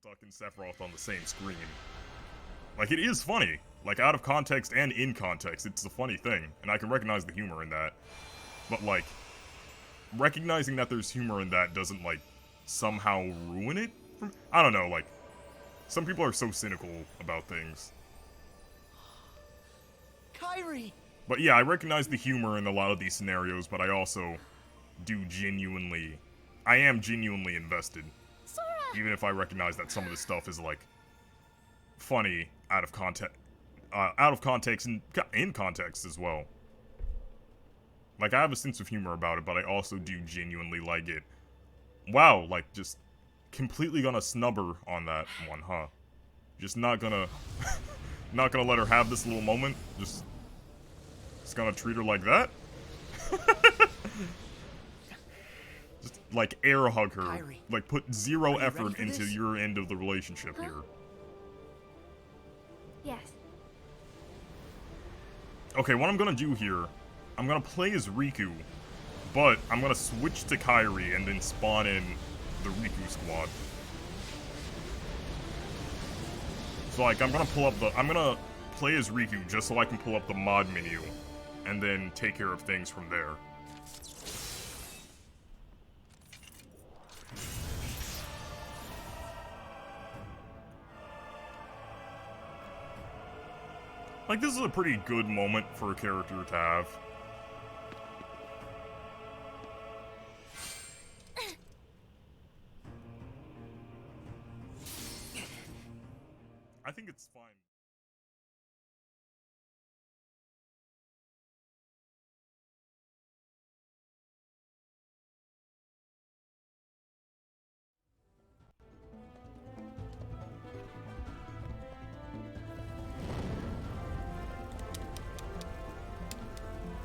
Duck and Sephiroth on the same screen. Like, it is funny. Like, out of context and in context, it's a funny thing, and I can recognize the humor in that. But, like, recognizing that there's humor in that doesn't, like, somehow ruin it? I don't know, like, some people are so cynical about things. Kairi! But yeah, I recognize the humor in a lot of these scenarios, but I also I am genuinely invested. Sora! Even if I recognize that some of this stuff is, like, funny out of context and in context as well. Like, I have a sense of humor about it, but I also do genuinely like it. Wow, like, just completely gonna snub her on that one, huh? Just not gonna not gonna let her have this little moment. Just gonna treat her like that. Just like air hug her. Kairi, like put zero ready effort for into this? your end of the relationship here. Yes. Okay, what I'm gonna do here, I'm gonna play as Riku, but I'm gonna switch to Kairi and then spawn in the Riku squad. So like, I'm gonna play as Riku just so I can pull up the mod menu, and then take care of things from there. Like, this is a pretty good moment for a character to have. I think it's fine.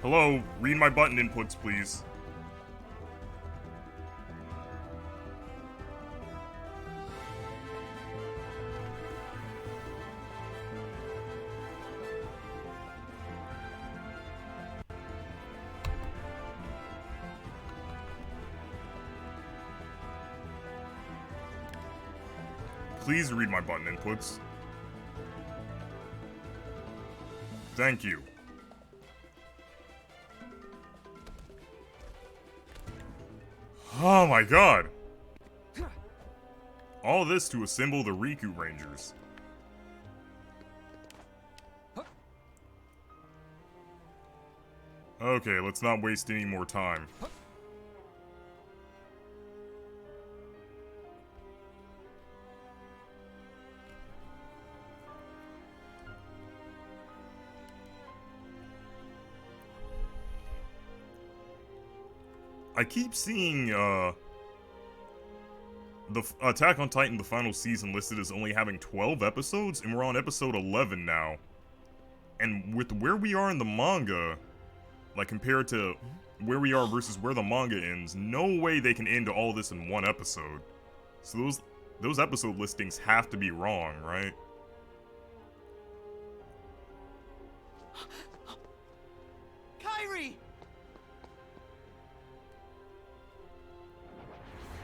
Hello, read my button inputs, please. Please read my button inputs. Thank you. Oh my god! All this to assemble the Riku Rangers. Okay, let's not waste any more time. I keep seeing, the Attack on Titan, the final season, listed as only having 12 episodes, and we're on episode 11 now. And with where we are in the manga, like, compared to where we are versus where the manga ends, no way they can end all this in one episode. So those episode listings have to be wrong, right? Kairi!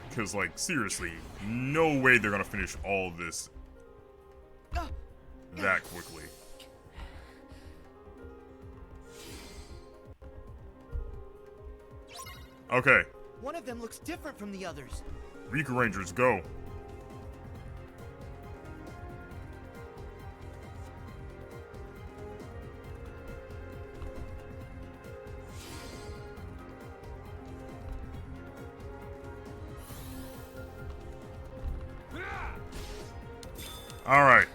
Because, like, seriously, no way they're gonna finish all of this that quickly. Okay, One of them looks different from the others. Riku Rangers, go. Alright.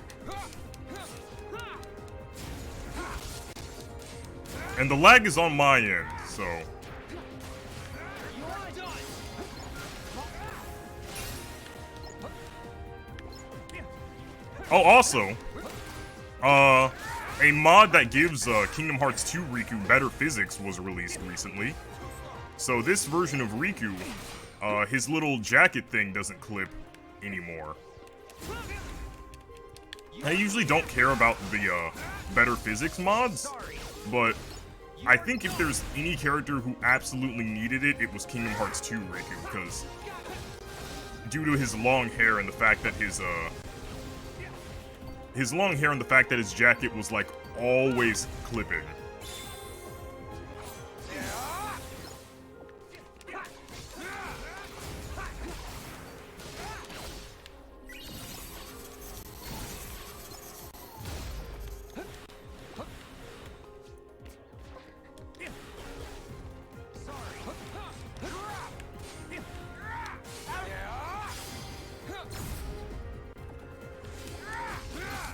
And the lag is on my end, so... Oh, also, a mod that gives Kingdom Hearts 2 Riku better physics was released recently. So this version of Riku, his little jacket thing doesn't clip anymore. I usually don't care about the better physics mods, but I think if there's any character who absolutely needed it, it was Kingdom Hearts 2 Riku, because due to his long hair and the fact that his long hair and the fact that his jacket was like always clipping.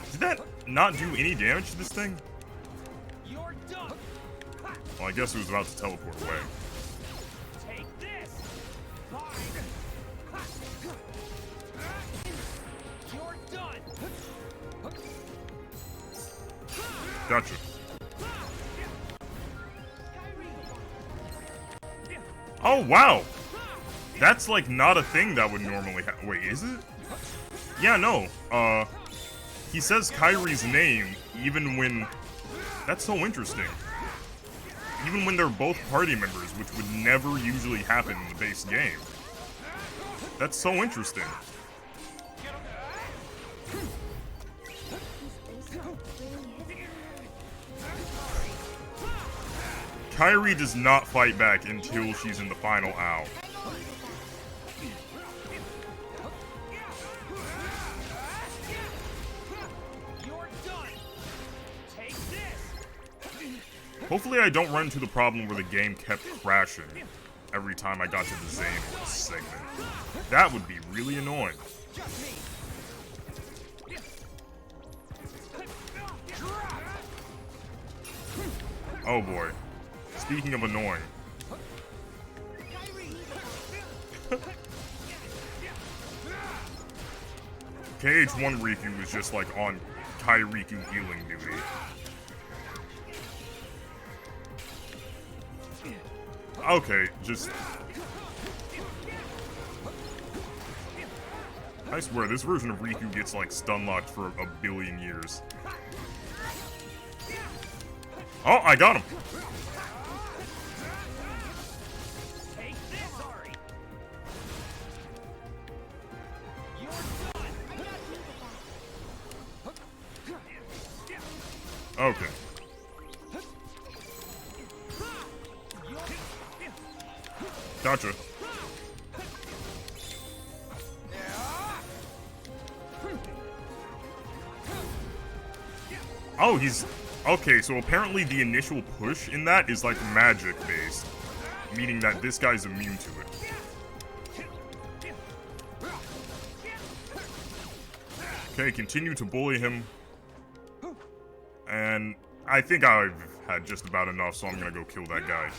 Did that not do any damage to this thing? You're done. Well, I guess it was about to teleport away. Take this. Fine. You're done. Gotcha. Oh, wow! That's like not a thing that would normally happen. Wait, is it? Yeah, no. He says Kyrie's name even when... That's so interesting. Even when they're both party members, which would never usually happen in the base game. That's so interesting. Kyrie does not fight back until she's in the final ow. You're done. Take this. Hopefully I don't run into the problem where the game kept crashing every time I got to the Zane or the segment. That would be really annoying. Oh boy. Speaking of annoying. KH1 Riku was just like on Kai Riku healing duty. Okay, just... I swear, this version of Riku gets like stun locked for a billion years. Oh, I got him! Take this, Ari. You're done. Okay. Gotcha. Oh, he's... Okay, so apparently the initial push in that is like magic-based, meaning that this guy's immune to it. Okay, continue to bully him. And I think I've had just about enough, so I'm gonna go kill that guy.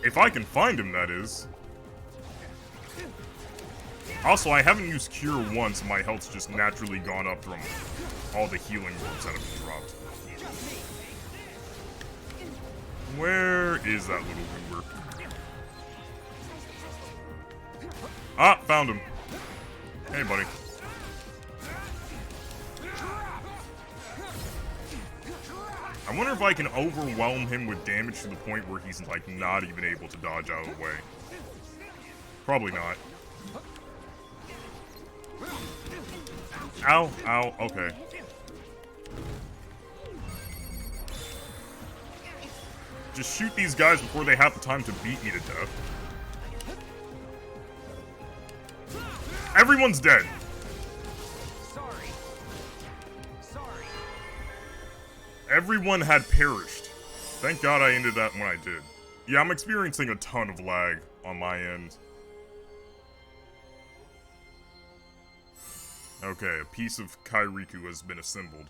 If I can find him, that is. Also, I haven't used Cure once, my health's just naturally gone up from all the healing orbs that have been dropped. Where is that little goober? Ah, found him. Hey, buddy. I wonder if I can overwhelm him with damage to the point where he's, like, not even able to dodge out of the way. Probably not. Ow, ow, okay. Just shoot these guys before they have the time to beat me to death. Everyone's dead. Sorry. Sorry. Everyone had perished. Thank God I ended that when I did. Yeah, I'm experiencing a ton of lag on my end. Okay, a piece of Kai Riku has been assembled.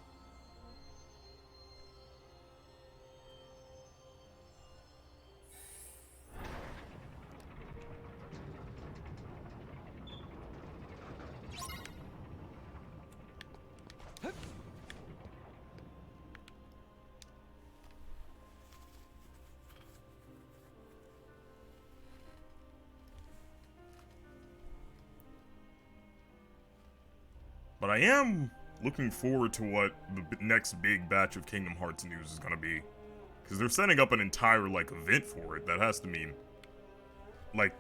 But I am looking forward to what the next big batch of Kingdom Hearts news is gonna be. Because they're setting up an entire, like, event for it. That has to mean, like,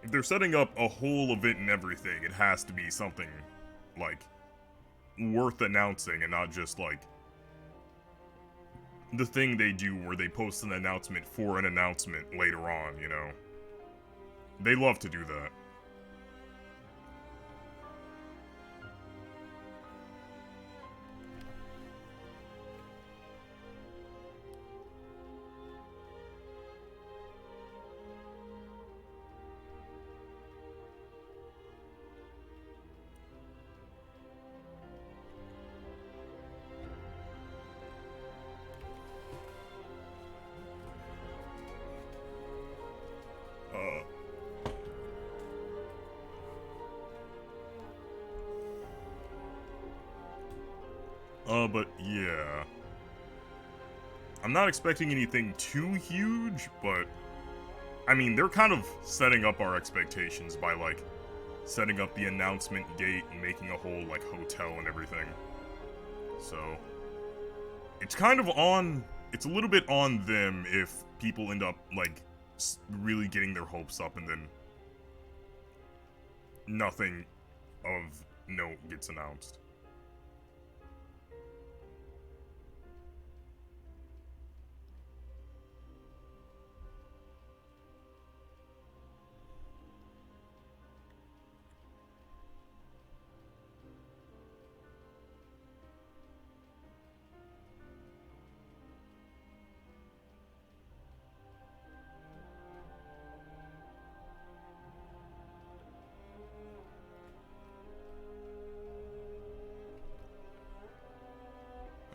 if they're setting up a whole event and everything, it has to be something, like, worth announcing and not just, like, the thing they do where they post an announcement for an announcement later on, you know? They love to do that. But yeah. I'm not expecting anything too huge, but I mean, they're kind of setting up our expectations by, like, setting up the announcement gate and making a whole, like, hotel and everything. So, it's kind of on, it's a little bit on them if people end up, like, really getting their hopes up and then nothing of note gets announced.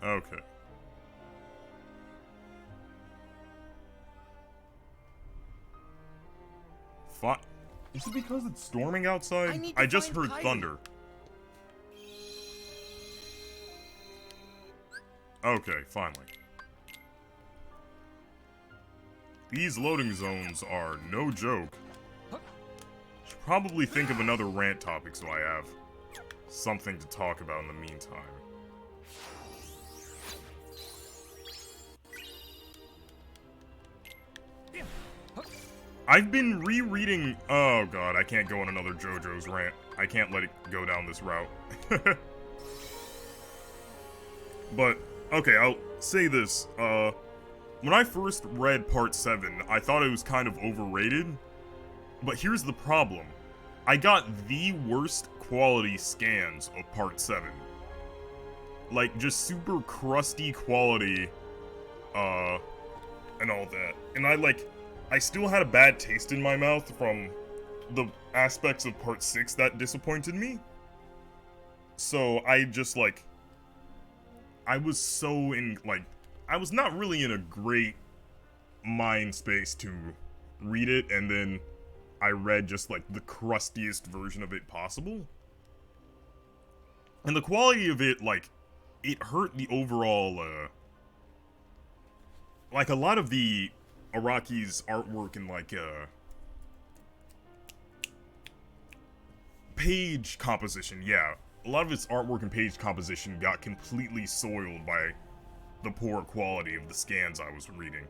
Okay. Is it because it's storming outside? I just heard thunder. Okay, finally. These loading zones are no joke. Should probably think of another rant topic so I have something to talk about in the meantime. I've been rereading. Oh god, I can't go on another JoJo's rant. I can't let it go down this route. But, okay, I'll say this. When I first read Part 7, I thought it was kind of overrated. But here's the problem. I got the worst quality scans of Part 7. Like, just super crusty quality, and all that. And I still had a bad taste in my mouth from the aspects of Part 6 that disappointed me. So I just, like, I was so in, like, I was not really in a great mind space to read it, and then I read just, like, the crustiest version of it possible. And the quality of it, like, it hurt the overall, like, a lot of the Araki's artwork and, like, page composition, yeah. A lot of its artwork and page composition got completely soiled by the poor quality of the scans I was reading.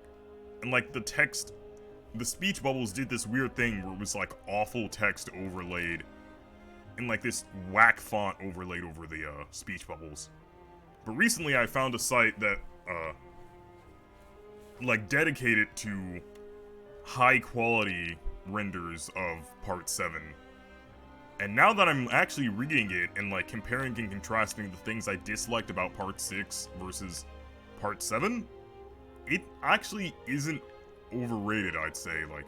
And, like, the text, the speech bubbles did this weird thing where it was, like, awful text overlaid and, like, this whack font overlaid over the, speech bubbles. But recently I found a site that, like, dedicated to high quality renders of Part 7. And now that I'm actually reading it and, like, comparing and contrasting the things I disliked about Part 6 versus Part 7, it actually isn't overrated, I'd say. Like,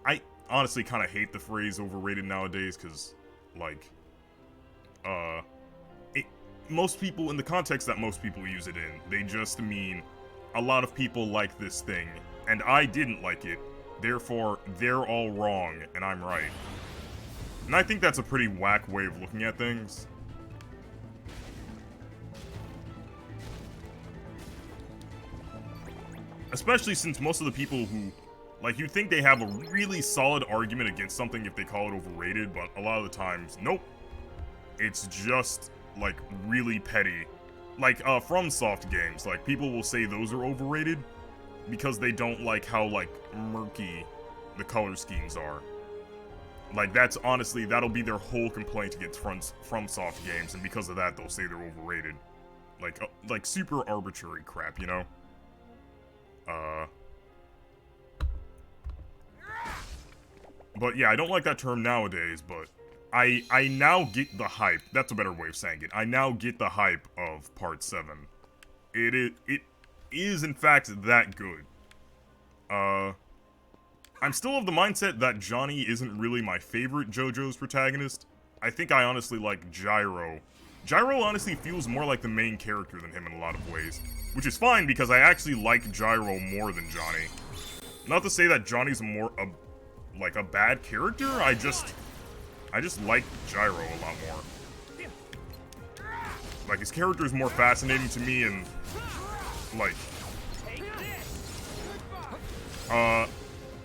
I honestly kind of hate the phrase overrated nowadays, because, like, most people, in the context that most people use it in, they just mean a lot of people like this thing, and I didn't like it, therefore they're all wrong, and I'm right. And I think that's a pretty whack way of looking at things. Especially since most of the people who, like, you think they have a really solid argument against something if they call it overrated, but a lot of the times, nope. It's just, like, really petty. Like, FromSoft games, like, people will say those are overrated because they don't like how, like, murky the color schemes are. Like, that's honestly, that'll be their whole complaint against FromSoft games, and because of that, they'll say they're overrated. Like super arbitrary crap, you know? But yeah, I don't like that term nowadays, but I now get the hype. That's a better way of saying it. I now get the hype of Part 7. It is in fact that good. I'm still of the mindset that Johnny isn't really my favorite JoJo's protagonist. I think I honestly like Gyro. Gyro honestly feels more like the main character than him in a lot of ways, which is fine because I actually like Gyro more than Johnny. Not to say that Johnny's like a bad character, I just like Gyro a lot more. Like, his character is more fascinating to me, and like,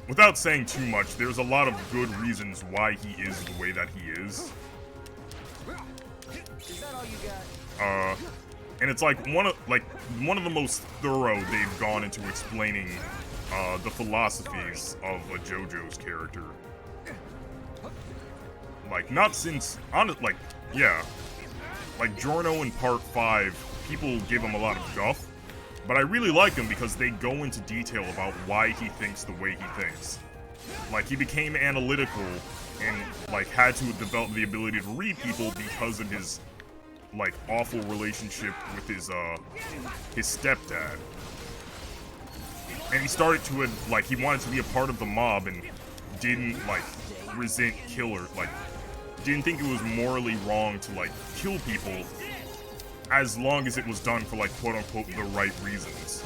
without saying too much, there's a lot of good reasons why he is the way that he is. Is that all you got? And it's like one of the most thorough they've gone into explaining the philosophies of a JoJo's character. Like, not since like Giorno in Part 5, people give him a lot of guff, but I really like him because they go into detail about why he thinks the way he thinks. Like, he became analytical and like had to develop the ability to read people because of his like awful relationship with his stepdad. And he started to like, he wanted to be a part of the mob and didn't like resent killer, like didn't think it was morally wrong to like kill people as long as it was done for like quote unquote the right reasons.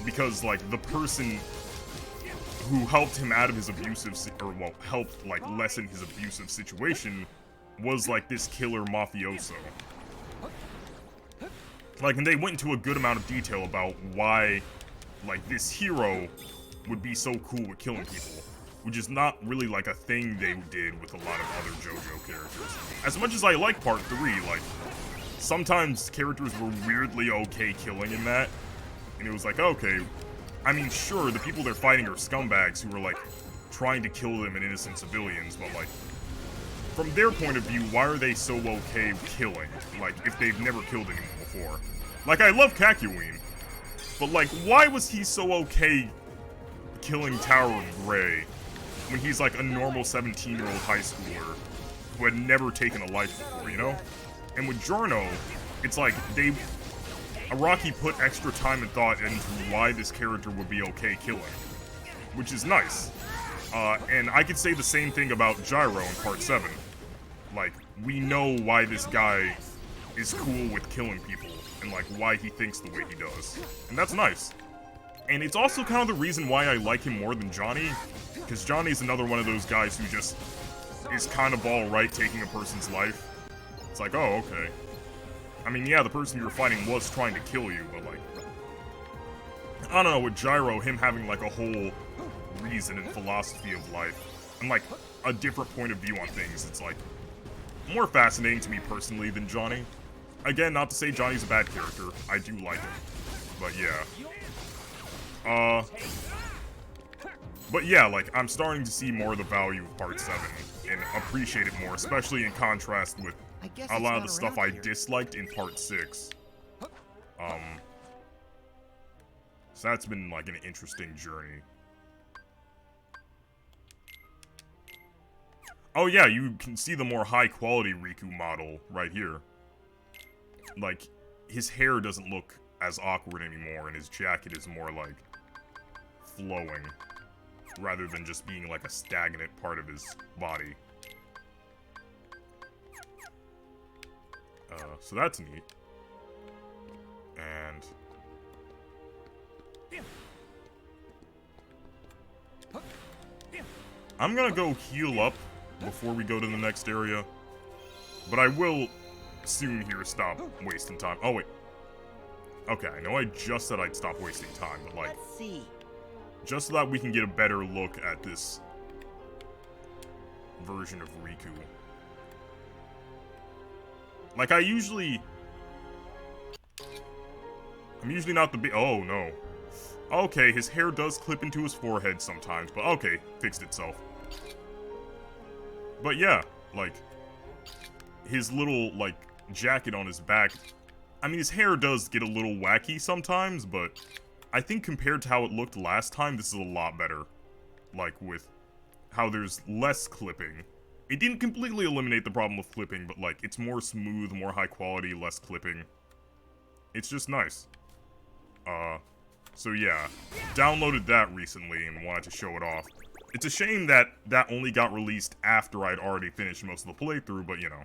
Because like the person who helped him out of his abusive helped like lessen his abusive situation was like this killer mafioso. Like, and they went into a good amount of detail about why like this hero would be so cool with killing people, which is not really like a thing they did with a lot of other JoJo characters. As much as I like Part 3, like, sometimes characters were weirdly okay killing in that, and it was like, okay, I mean, sure, the people they're fighting are scumbags who are like trying to kill them and innocent civilians, but like, from their point of view, why are they so okay killing? Like, if they've never killed anyone before. Like, I love Kakyoin, but like, why was he so okay killing Tower of Grey when he's like a normal 17-year-old high schooler who had never taken a life before, you know? And with Giorno, it's like Araki put extra time and thought into why this character would be okay killing, which is nice. And I could say the same thing about Gyro in Part 7. Like, we know why this guy is cool with killing people, and like why he thinks the way he does. And that's nice. And it's also kind of the reason why I like him more than Johnny, because Johnny's another one of those guys who just is kind of alright taking a person's life. It's like, oh, okay. I mean, yeah, the person you were fighting was trying to kill you, but like, I don't know, with Gyro, him having like a whole reason and philosophy of life, and like a different point of view on things, it's like more fascinating to me personally than Johnny. Again, not to say Johnny's a bad character, I do like him, but yeah. But yeah, like, I'm starting to see more of the value of Part 7 and appreciate it more, especially in contrast with a lot of the stuff I disliked in Part 6. So that's been like an interesting journey. Oh yeah, you can see the more high quality Riku model right here. Like, his hair doesn't look as awkward anymore, and his jacket is more like flowing, rather than just being like a stagnant part of his body. So that's neat. And I'm gonna go heal up before we go to the next area, but I will soon here stop wasting time. Oh wait. Okay, I know I just said I'd stop wasting time, but like, Let's see. just so that we can get a better look at this version of Riku. Like, I'm usually not the oh, no. Okay, his hair does clip into his forehead sometimes, but okay, fixed itself. But yeah, like, his little, like, jacket on his back, I mean, his hair does get a little wacky sometimes, but I think compared to how it looked last time, this is a lot better. Like, with how there's less clipping. It didn't completely eliminate the problem of clipping, but, like, it's more smooth, more high quality, less clipping. It's just nice. So yeah, downloaded that recently and wanted to show it off. It's a shame that that only got released after I'd already finished most of the playthrough, but you know.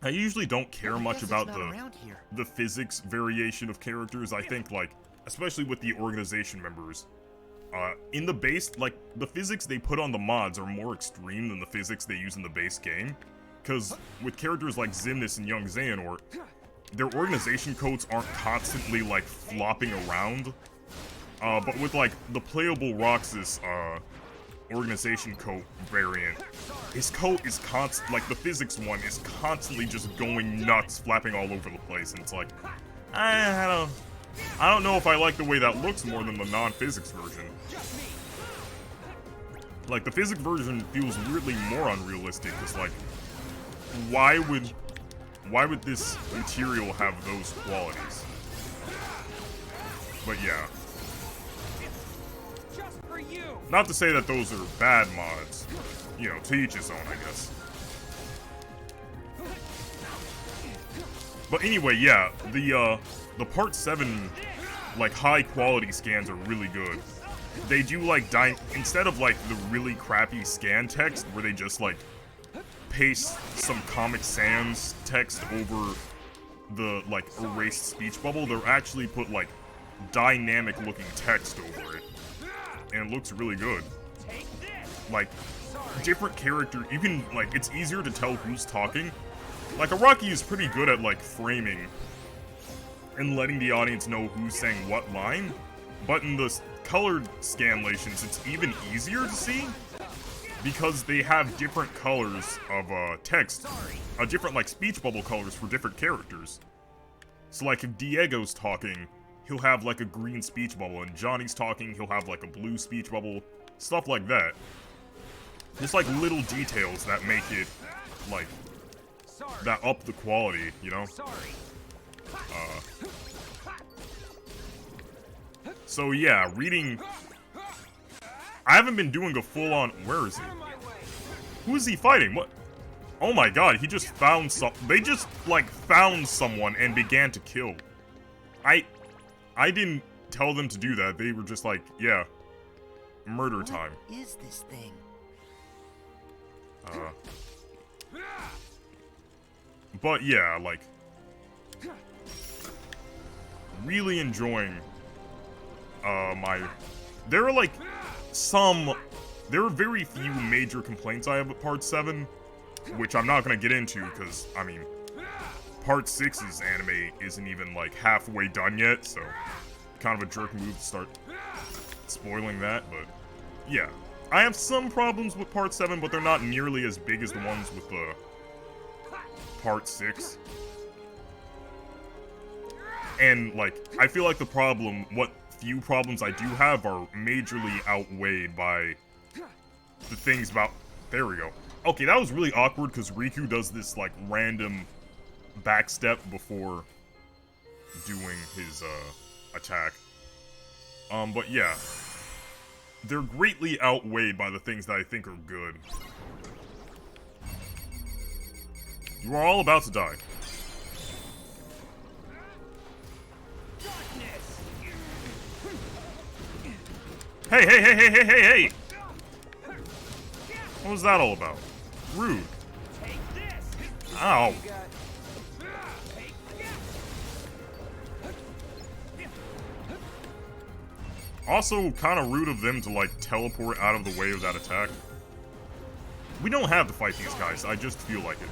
I usually don't care much about the physics variation of characters. I think, like, especially with the organization members, in the base, like, the physics they put on the mods are more extreme than the physics they use in the base game. Because with characters like Xemnas and Young Xehanort, their organization codes aren't constantly, like, flopping around. But with, like, the playable Roxas, organization coat variant, his coat is like, the physics one is constantly just going nuts, flapping all over the place, and it's like, I don't know if I like the way that looks more than the non-physics version. Like, the physics version feels weirdly more unrealistic, because, like, why would this material have those qualities? But yeah. Not to say that those are bad mods. You know, to each his own, I guess. But anyway, yeah, the Part 7, like, high-quality scans are really good. They do, like, instead of, like, the really crappy scan text, where they just, like, paste some Comic Sans text over the, like, erased speech bubble, they'll actually put, like, dynamic-looking text over it. And it looks really good. Like, different character, you can, like, it's easier to tell who's talking. Like, Araki is pretty good at, like, framing and letting the audience know who's saying what line, but in the colored scanlations, it's even easier to see, because they have different colors of, text, different, like, speech bubble colors for different characters. So, like, if Diego's talking, he'll have, like, a green speech bubble, and Johnny's talking, he'll have, like, a blue speech bubble, stuff like that. Just, like, little details that make it, like, that up the quality, you know? So yeah, reading... I haven't been doing a full-on... Where is he? Who is he fighting? What? Oh my god, he just found they just, like, found someone and began to kill. I didn't tell them to do that. They were just like, yeah, murder time. What is this thing? But yeah, like, really enjoying, there are, like, there are very few major complaints I have with Part 7, which I'm not gonna get into, because, I mean, Part 6's anime isn't even, like, halfway done yet, so kind of a jerk move to start spoiling that, but yeah. I have some problems with Part 7, but they're not nearly as big as the ones with the Part 6. And, like, I feel like what few problems I do have are majorly outweighed by the things about... There we go. Okay, that was really awkward, because Riku does this, like, random backstep before doing his, attack. But yeah. They're greatly outweighed by the things that I think are good. You are all about to die. Hey, hey, hey, hey, hey, hey, hey! What was that all about? Rude. Ow. Also, kind of rude of them to, like, teleport out of the way of that attack. We don't have to fight these guys, I just feel like it.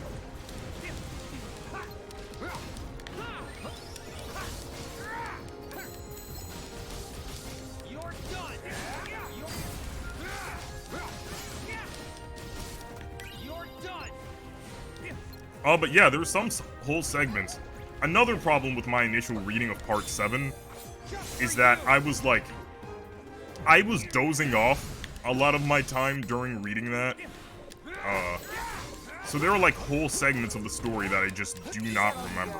But yeah, there's some whole segments. Another problem with my initial reading of Part 7 is that I was dozing off a lot of my time during reading that. So there are like whole segments of the story that I just do not remember.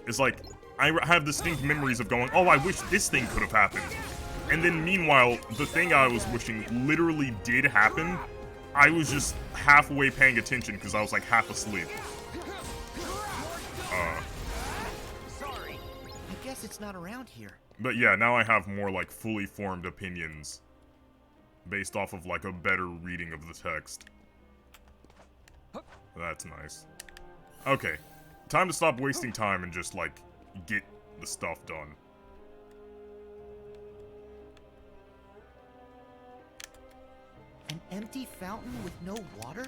It's like, I have distinct memories of going, oh, I wish this thing could have happened. And then meanwhile, the thing I was wishing literally did happen. I was just halfway paying attention because I was like half asleep. Sorry. I guess it's not around here. But yeah, now I have more like fully formed opinions based off of like a better reading of the text. That's nice. Okay, time to stop wasting time and just like get the stuff done. An empty fountain with no water?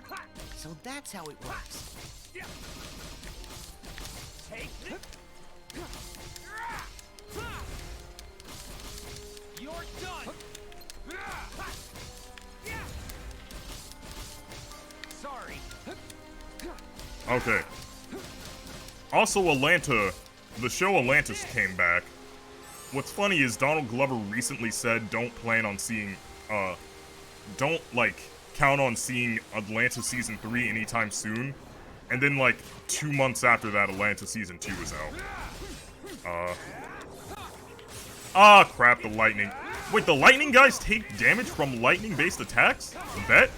So that's how it works. Take this. You're done. Sorry. Okay. Also, Atlanta, the show Atlantis came back. What's funny is Donald Glover recently said don't like count on seeing Atlanta season 3 anytime soon. And then like 2 months after that, Atlanta season 2 is out. Ah, crap, the lightning. Wait, the lightning guys take damage from lightning-based attacks? Bet?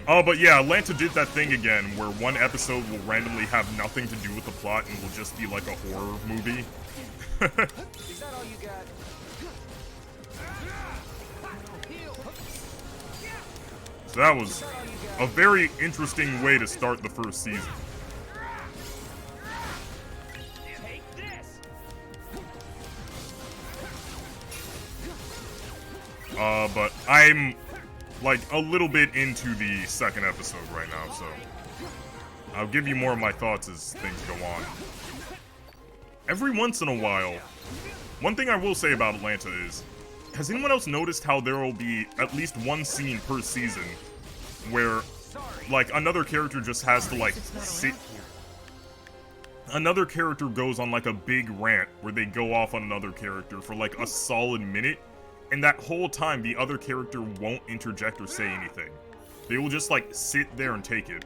Oh, but yeah, Atlanta did that thing again, where one episode will randomly have nothing to do with the plot and will just be like a horror movie. Is that all you got? So that was a very interesting way to start the first season. Take this. But I'm like a little bit into the second episode right now, so I'll give you more of my thoughts as things go on. Every once in a while, one thing I will say about Atlanta is, has anyone else noticed how there will be at least one scene per season where, like, another character just has to, like, sit... Another character goes on, like, a big rant where they go off on another character for, like, a solid minute, and that whole time the other character won't interject or say anything. They will just, like, sit there and take it.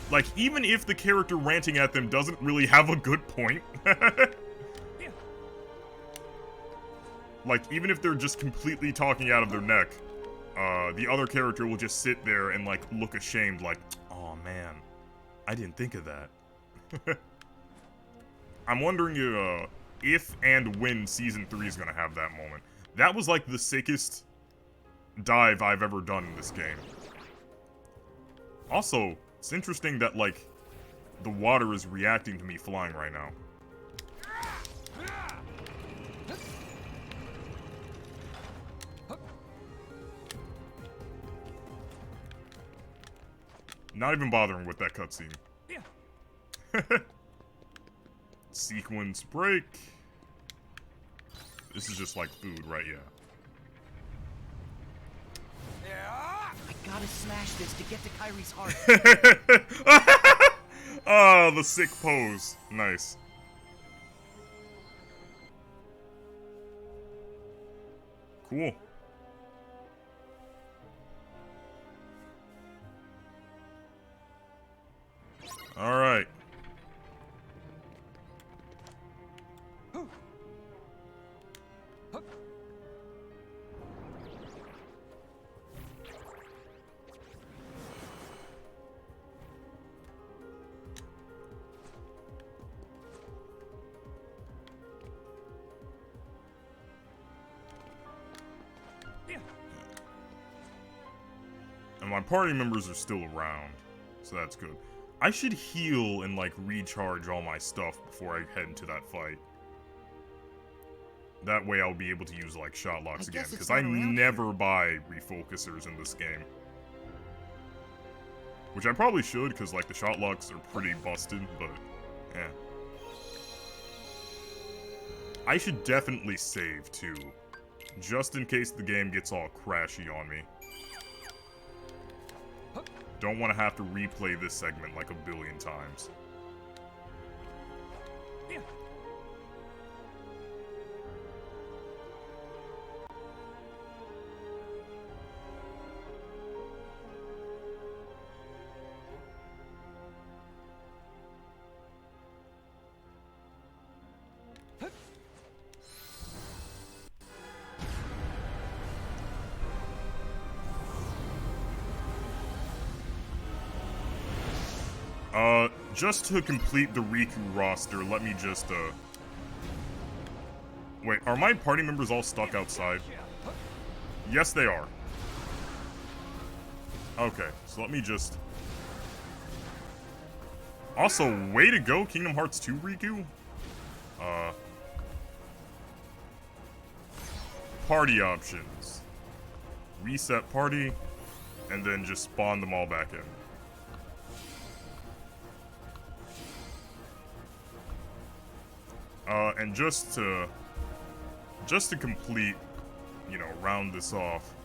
Like, even if the character ranting at them doesn't really have a good point. Like, even if they're just completely talking out of their neck, the other character will just sit there and, like, look ashamed, like, oh man, I didn't think of that. I'm wondering if and when Season 3 is gonna have that moment. That was, like, the sickest dive I've ever done in this game. Also, it's interesting that, like, the water is reacting to me flying right now. Not even bothering with that cutscene. Sequence break. This is just like food, right? Yeah. I gotta smash this to get to Kyrie's heart. Oh, the sick pose. Nice. Cool. All right. And my party members are still around, so that's good. I should heal and, like, recharge all my stuff before I head into that fight. That way I'll be able to use, like, shot locks again, because I never buy refocusers in this game. Which I probably should, because, like, the shot locks are pretty busted, but, yeah. I should definitely save, too. Just in case the game gets all crashy on me. Don't want to have to replay this segment like a billion times. Just to complete the Riku roster, let me just, Wait, are my party members all stuck outside? Yes, they are. Okay, so let me just... Also, way to go, Kingdom Hearts 2, Riku. Party options. Reset party, and then just spawn them all back in. And just to complete, you know, round this off.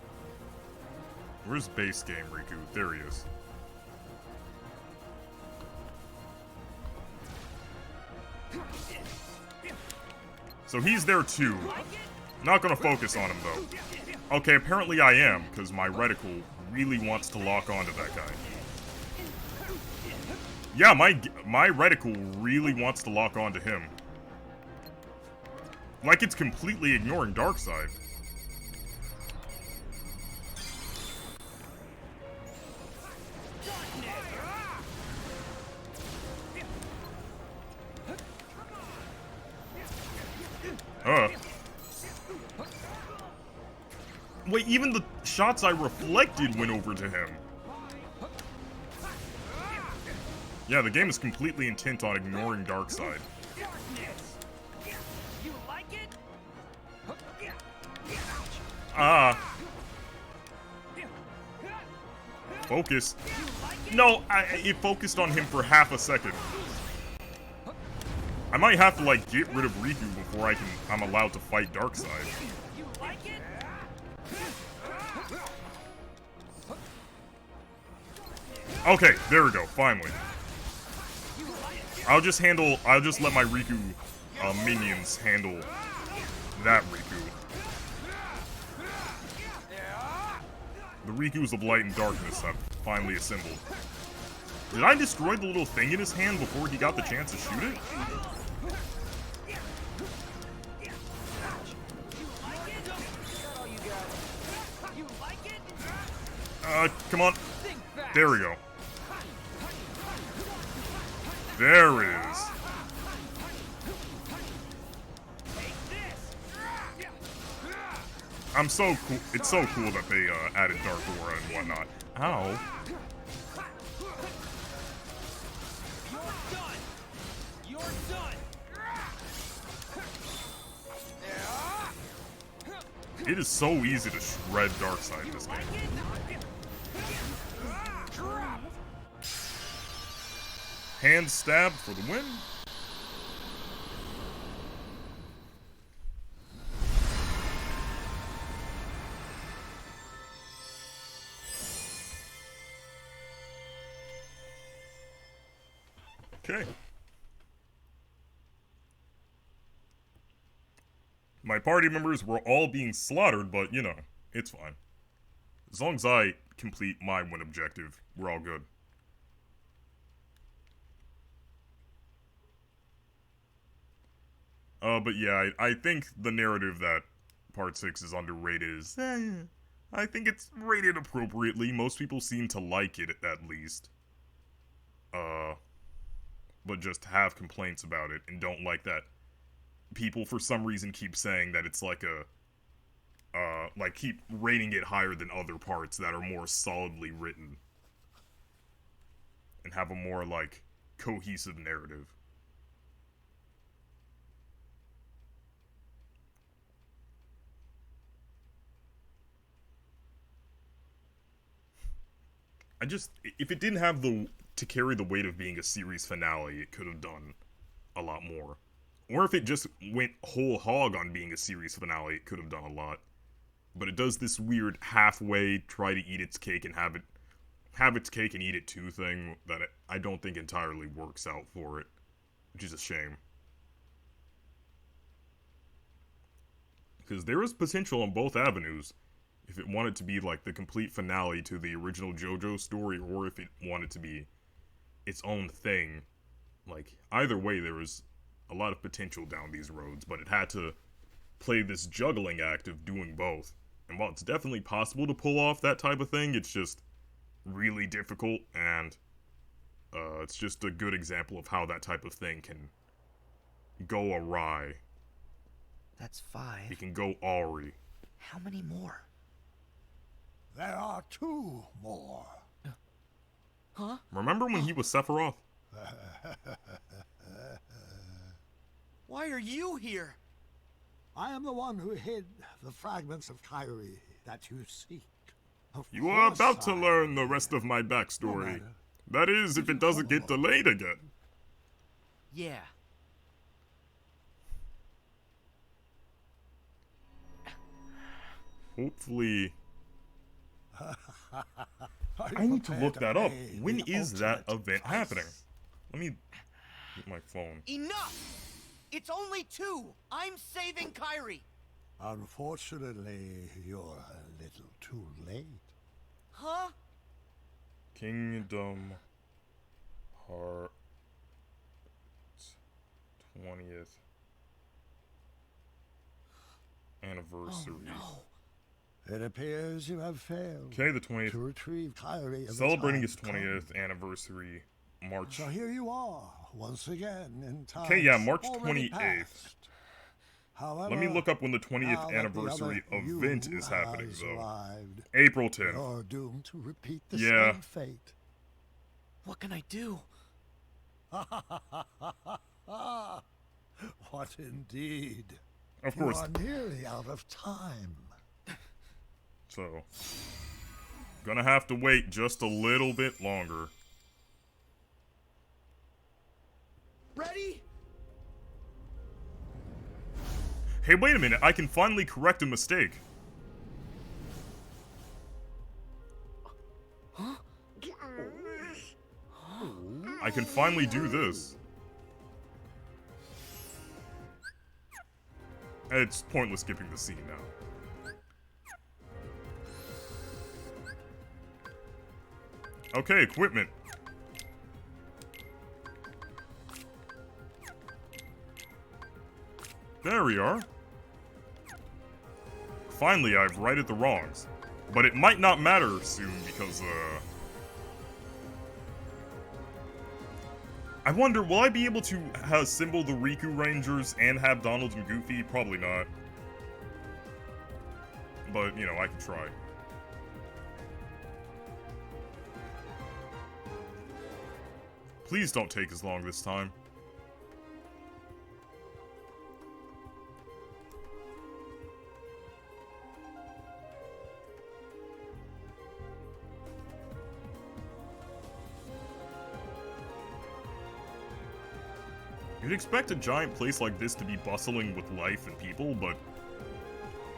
Where's base game, Riku? There he is. So he's there too. Not gonna focus on him though. Okay, apparently I am, because my reticle really wants to lock onto that guy. Yeah, my reticle really wants to lock onto him. Like it's completely ignoring Darkseid. Wait, even the shots I reflected went over to him. Yeah, the game is completely intent on ignoring Darkseid. Focus. No, it focused on him for half a second. I might have to, like, get rid of Riku before I'm allowed to fight Darkseid. Okay, there we go, finally. I'll just let my Riku minions handle that Riku. The Rikus of Light and Darkness have finally assembled. Did I destroy the little thing in his hand before he got the chance to shoot it? Come on. There we go. There it is. I'm so cool. It's so cool that they added Dark Aura and whatnot. Ow. You're done. It is so easy to shred Darkseid in this game. Hand stab for the win. Okay. My party members were all being slaughtered, but, you know, it's fine. As long as I complete my win objective, we're all good. But yeah, I think the narrative that Part 6 is underrated is... I think it's rated appropriately. Most people seem to like it, at least. But just have complaints about it, and don't like that people, for some reason, keep saying that it's like keep rating it higher than other parts that are more solidly written. And have a more, like, cohesive narrative. if it didn't have to carry the weight of being a series finale, it could have done a lot more. Or if it just went whole hog on being a series finale, it could have done a lot. But it does this weird halfway try to eat its cake and have its cake and eat it too thing that I don't think entirely works out for it, which is a shame. Because there is potential on both avenues. If it wanted to be like the complete finale to the original JoJo story, or if it wanted to be its own thing. Like, either way, there was a lot of potential down these roads, but it had to play this juggling act of doing both. And while it's definitely possible to pull off that type of thing, it's just really difficult, and it's just a good example of how that type of thing can go awry. That's 5. It can go awry. How many more? There are 2 more. Huh? Remember when he was Sephiroth? Why are you here? I am the one who hid the fragments of Kyrie that you seek. Of You are course about to I- learn the rest of my No backstory. matter. That is, if it doesn't get delayed again. Yeah. Hopefully. Are you I need to prepared look that up. pay When the is that ultimate event price? happening? Let me get my phone. Enough! It's only 2. I'm saving Kyrie. Unfortunately, you're a little too late. Huh? Kingdom Hearts 20th anniversary. Oh, no. It appears you have failed Okay, the 20th. to retrieve Kyrie. in the Celebrating time its to come. 20th anniversary, March. So here you are, once again, in time. Okay, yeah, March already 28th. past. However, Let me look up when the 20th now that the anniversary other you event is happening, has though. arrived, April 10th. you're doomed to repeat the Yeah. same fate. What can I do? What indeed? Of You course. are nearly out of time. So, gonna have to wait just a little bit longer. Ready? Hey, wait a minute, I can finally correct a mistake. I can finally do this. It's pointless skipping the scene now. Okay, equipment. There we are. Finally, I've righted the wrongs. But it might not matter soon because, I wonder, will I be able to assemble the Riku Rangers and have Donald and Goofy? Probably not. But, you know, I can try. Please don't take as long this time. You'd expect a giant place like this to be bustling with life and people, but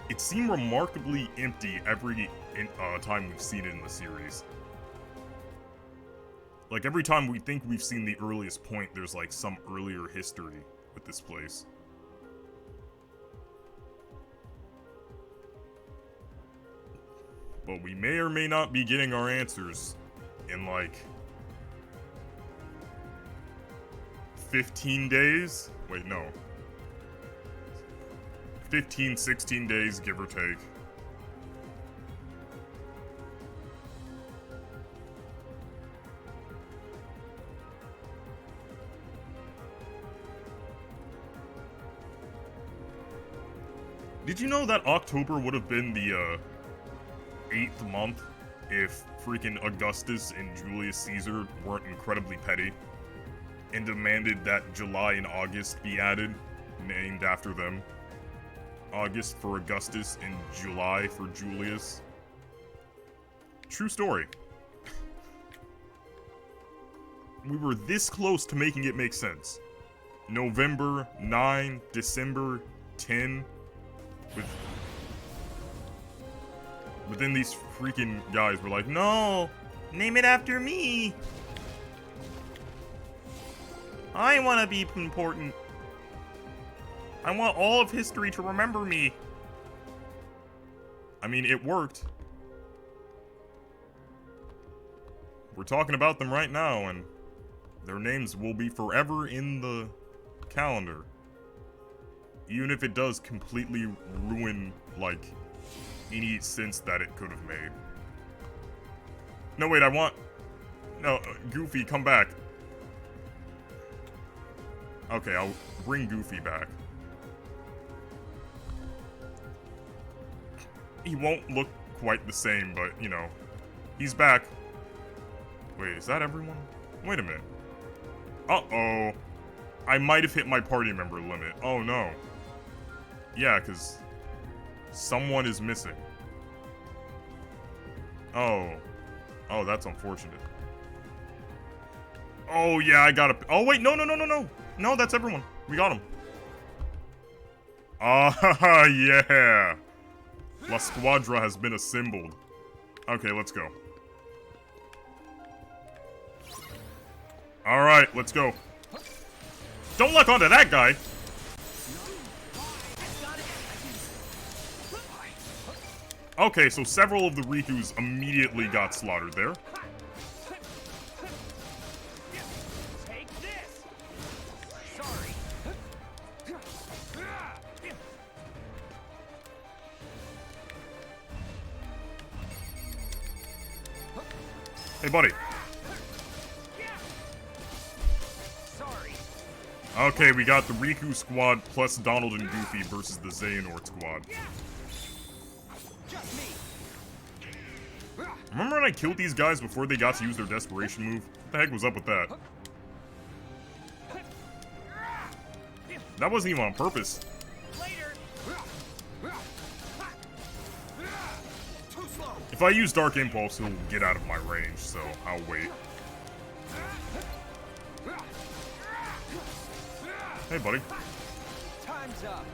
it seemed remarkably empty every time we've seen it in the series. Like, every time we think we've seen the earliest point, there's like some earlier history with this place. But we may or may not be getting our answers in like 15 days? Wait, no. 15, 16 days, give or take. Did you know that October would have been the 8th month if freaking Augustus and Julius Caesar weren't incredibly petty and demanded that July and August be added, named after them? August for Augustus and July for Julius. True story. we were this close to making it make sense. November 9, December 10, but then these freaking guys were like, no, name it after me. I want to be important. I want all of history to remember me. I mean, it worked. We're talking about them right now, and their names will be forever in the calendar. Even if it does completely ruin, like, any sense that it could have made. No, wait, No, Goofy, come back. Okay, I'll bring Goofy back. He won't look quite the same, but, you know, he's back. Wait, is that everyone? Wait a minute. Uh-oh. I might have hit my party member limit. Oh, no. Yeah, because someone is missing. Oh. Oh, that's unfortunate. Oh, yeah, I gotta... Oh, wait, no. No, that's everyone. We got him. Ah, yeah. La Squadra has been assembled. Okay, let's go. Alright, let's go. Don't lock onto that guy! Okay, so several of the Rikus immediately got slaughtered there. Take this. Sorry. Hey, buddy. Sorry. Okay, we got the Riku squad plus Donald and Goofy versus the Xehanort squad. Just me. Remember when I killed these guys before they got to use their desperation move? What the heck was up with that? That wasn't even on purpose. Later. Too slow. If I use Dark Impulse, he'll get out of my range, so I'll wait. Hey, buddy. Time's up.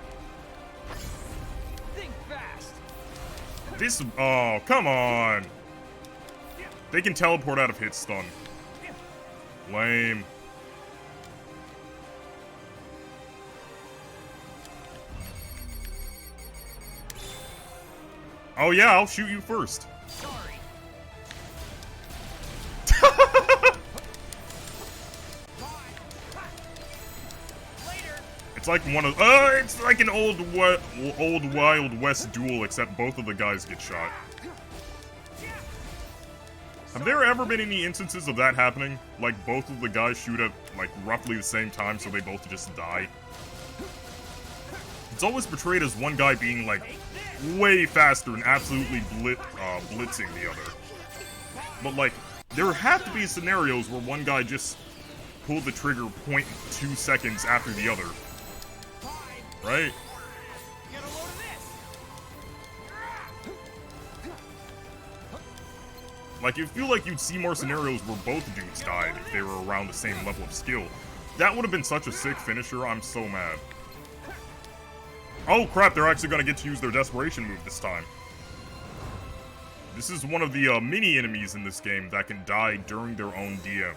Think fast. This... Oh, come on! They can teleport out of hit stun. Lame. Oh yeah, I'll shoot you first. Sorry. Later. It's like one of... it's like an old Wild West duel, except both of the guys get shot. Have there ever been any instances of that happening? Like, both of the guys shoot at, like, roughly the same time, so they both just die? It's always portrayed as one guy being, like, way faster and absolutely blitzing the other. But, like, there have to be scenarios where one guy just pulled the trigger 0.2 seconds after the other. Right? Get a load of this. Like, you feel like you'd see more scenarios where both dudes died if they were around the same level of skill. That would have been such a sick finisher, I'm so mad. Oh crap, they're actually gonna get to use their desperation move this time. This is one of the mini enemies in this game that can die during their own DM.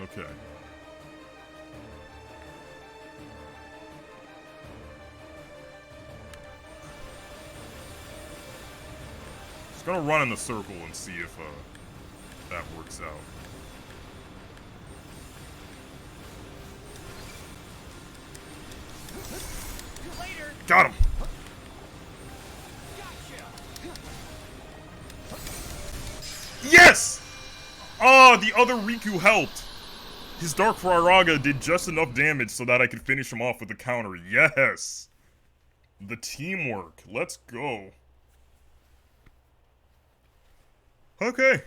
Okay. Just gonna run in the circle and see if that works out. Later. Got him! Yes! Oh, the other Riku helped! His Dark Firaga did just enough damage so that I could finish him off with a counter. Yes! The teamwork. Let's go. Okay.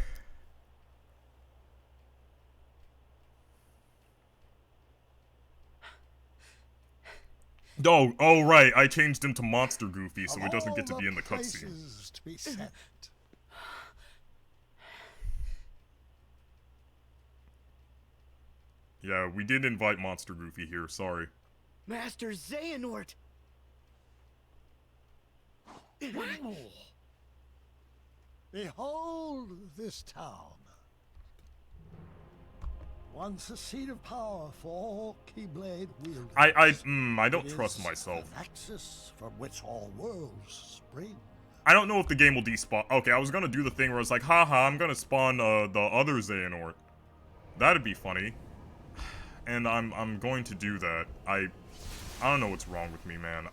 Oh, right. I changed him to Monster Goofy, so Of he doesn't all get to be in the cutscene. places to be sent. Yeah, we did invite Monster Goofy here, sorry. Master Xehanort! Behold this town. Once a seat of power for all Keyblade wielders. I don't It trust is myself. the nexus from which all worlds spring. I don't know if the game will despawn. Okay, I was gonna do the thing where it's like, haha, I'm gonna spawn the other Xehanort. That'd be funny. And I'm going to do that. I don't know what's wrong with me, man.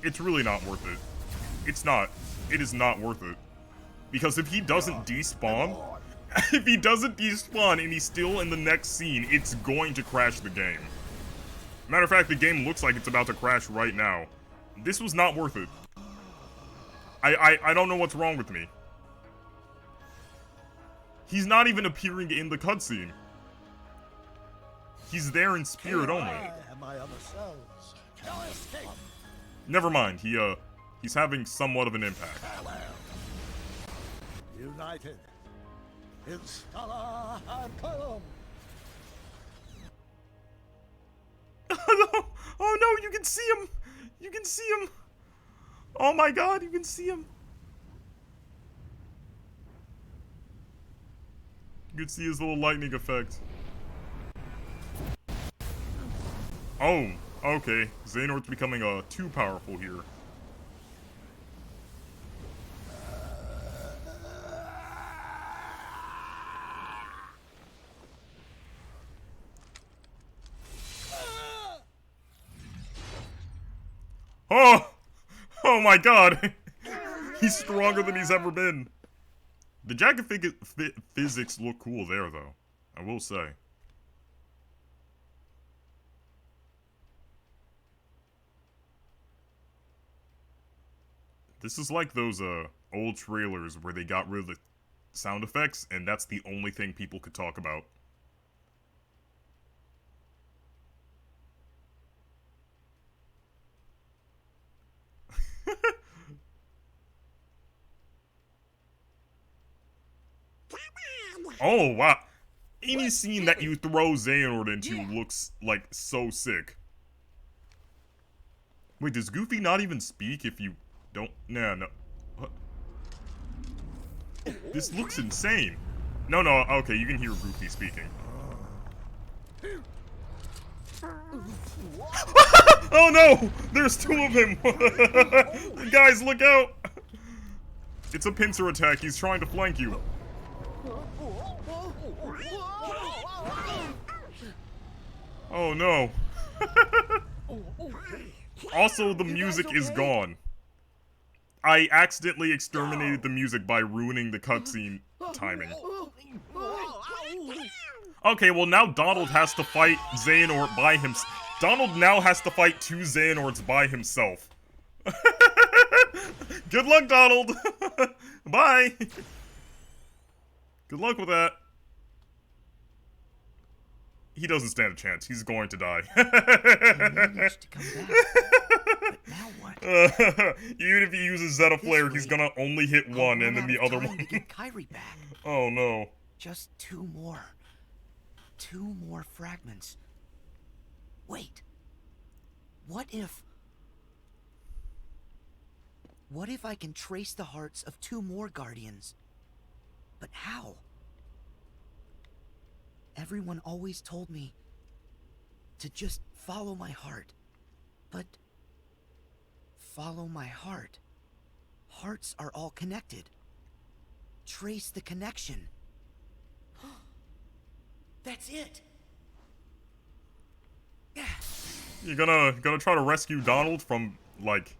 It's really not worth it. It's not. It is not worth it. Because if he doesn't despawn, if he doesn't despawn and he's still in the next scene, it's going to crash the game. Matter of fact, the game looks like it's about to crash right now. This was not worth it. I don't know what's wrong with me. He's not even appearing in the cutscene. He's there in spirit only. And my other selves can escape. Never mind, he's having somewhat of an impact. United in Scala Arcanum. Oh no, you can see him! You can see him! Oh my god, you can see him! You can see his little lightning effect. Oh, okay. Xehanort's becoming too powerful here. Oh! Oh my god! He's stronger than he's ever been. The jacket physics look cool there, though. I will say. This is like those, old trailers where they got rid of the sound effects, and that's the only thing people could talk about. Oh, wow. Any scene that you throw Xehanort into looks, like, so sick. Wait, does Goofy not even speak if you don't... Nah, no. What? This looks insane. No, okay, you can hear Goofy speaking. Oh no! There's two of him! Guys, look out! It's a pincer attack, he's trying to flank you. Oh no. Also, the music is gone. I accidentally exterminated the music by ruining the cutscene timing. Okay, well now Donald has to fight Xehanort by himself. Donald now has to fight two Xehanorts by himself. Good luck, Donald! Bye! Good luck with that. He doesn't stand a chance. He's going to die. He managed to come back. But now what? Even if he uses Zeta Flare, he's gonna only hit one and then the other one. To get Kyrie back. Oh no. Just two more. Two more fragments. Wait. What if I can trace the hearts of two more guardians? But how? Everyone always told me to just follow my heart. But follow my heart. Hearts are all connected. Trace the connection. That's it. You're gonna try to rescue Donald from, like,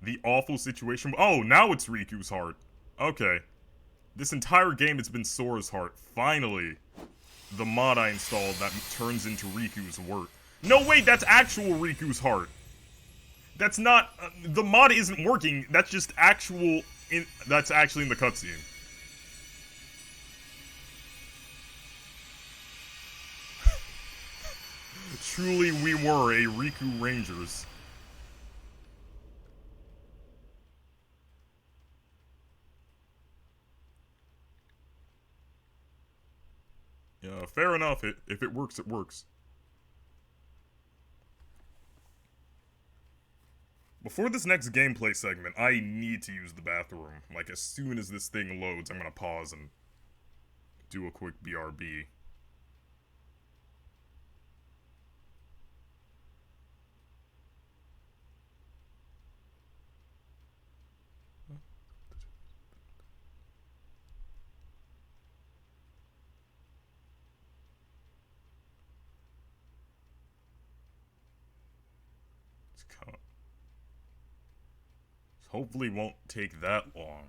the awful situation. Oh, now it's Riku's heart. Okay. This entire game it's been Sora's heart. Finally. The mod I installed that turns into Riku's work. No, wait, that's actual Riku's heart. That's not... the mod isn't working. That's just actual... that's actually in the cutscene. Truly, we were a Riku Rangers. Yeah, fair enough. If it works, it works. Before this next gameplay segment, I need to use the bathroom. Like, as soon as this thing loads, I'm gonna pause and do a quick BRB. Hopefully won't take that long.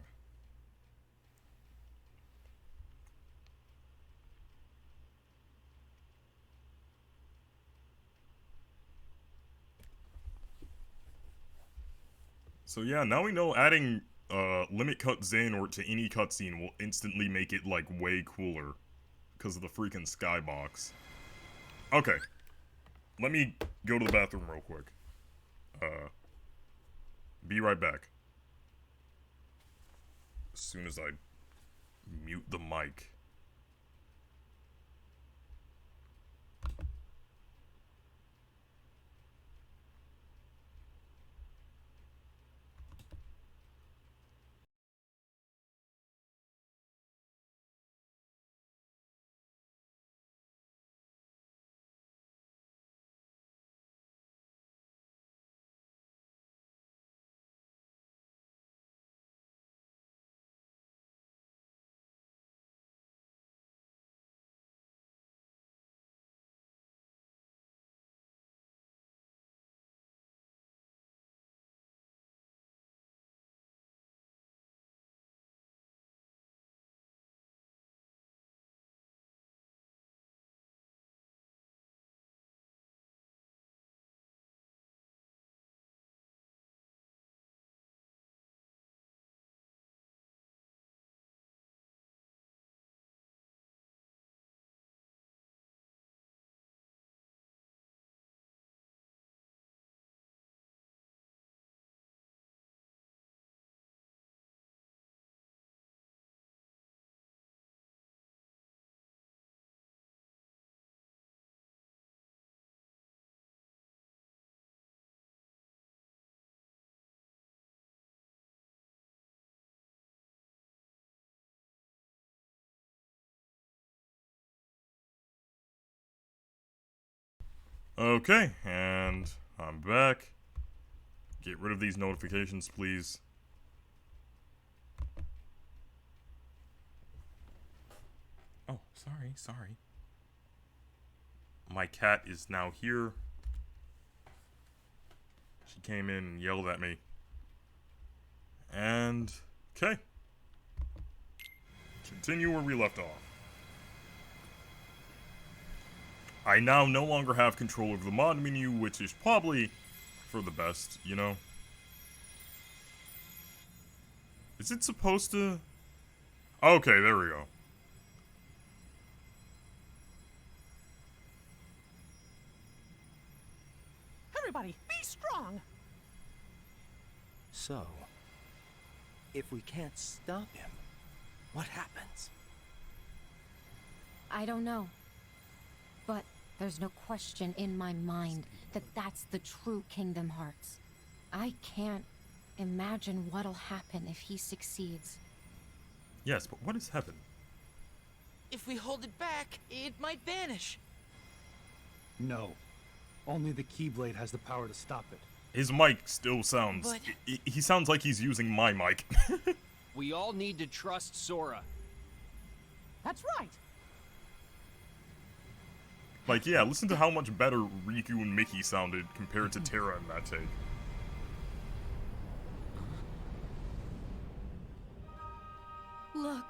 So yeah, now we know adding limit cut Xehanort to any cutscene will instantly make it like way cooler because of the freaking skybox. Okay, let me go to the bathroom real quick. Be right back. As soon as I mute the mic. Okay, and I'm back. Get rid of these notifications, please. Oh, sorry. My cat is now here. She came in and yelled at me. And, okay. Continue where we left off. I now no longer have control over the mod menu, which is probably for the best, you know? Is it supposed to... Okay, there we go. Everybody, be strong! So, if we can't stop him, what happens? I don't know. But there's no question in my mind that that's the true Kingdom Hearts. I can't imagine what'll happen if he succeeds. Yes, but what has happened? If we hold it back, it might vanish. No. Only the Keyblade has the power to stop it. His mic still sounds... But- He sounds like he's using my mic. We all need to trust Sora. That's right! Like, yeah, listen to how much better Riku and Mickey sounded compared to Terra in that take. Look.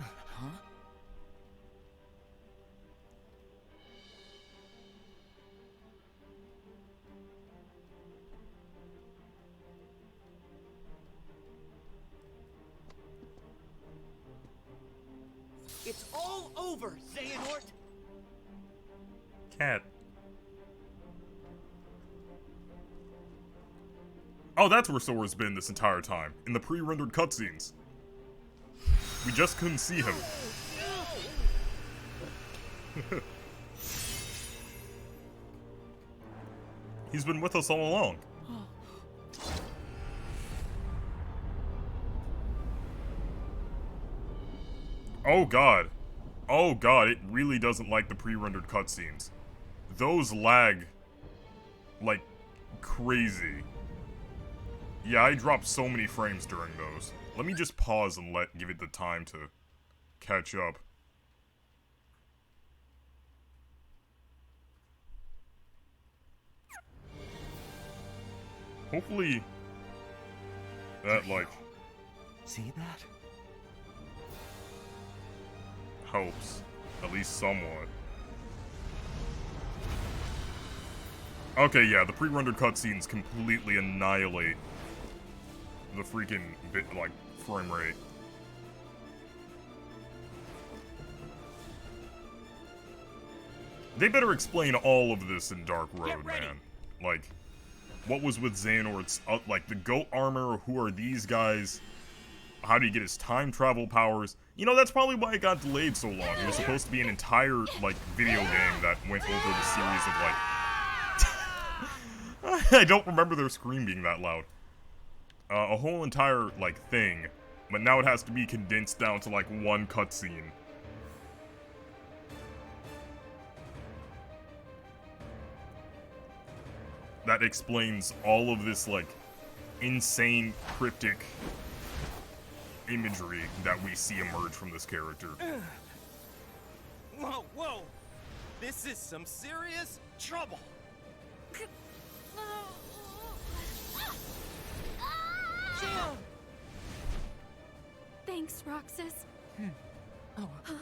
Huh? It's all over, Xehanort! Cat, Oh, that's where Sora's been this entire time, in the pre-rendered cutscenes. We just couldn't see him. He's been with us all along. Oh god. Oh god, it really doesn't like the pre-rendered cutscenes. Those lag like crazy. Yeah, I dropped so many frames during those. Let me just pause and give it the time to catch up. Hopefully that like See that? helps, at least somewhat. Okay, yeah, the pre-rendered cutscenes completely annihilate the freaking frame rate. They better explain all of this in Dark Road, man. Like, what was with Xehanort's, like, the goat armor, who are these guys? How do you get his time travel powers? You know, that's probably why it got delayed so long. It was supposed to be an entire, like, video game that went over the series of, like... I don't remember their scream being that loud. A whole entire, like, thing. But now it has to be condensed down to, like, one cutscene. That explains all of this, like, insane, cryptic imagery that we see emerge from this character. Whoa, whoa! This is some serious trouble! Thanks, Roxas. Okay.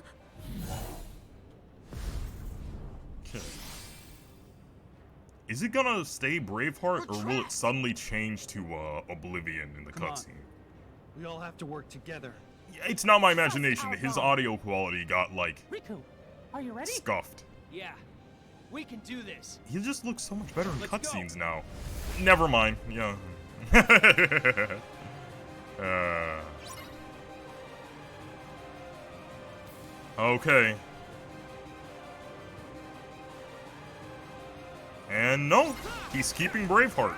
Is it gonna stay Braveheart, or will it suddenly change to Oblivion in the cutscene? We all have to work together. It's not my imagination. His audio quality got, like, Riku, are you ready? scuffed. Yeah, we can do this. He just looks so much better in Let's go. cutscenes now. Never mind. Yeah. Okay. And no, he's keeping Braveheart.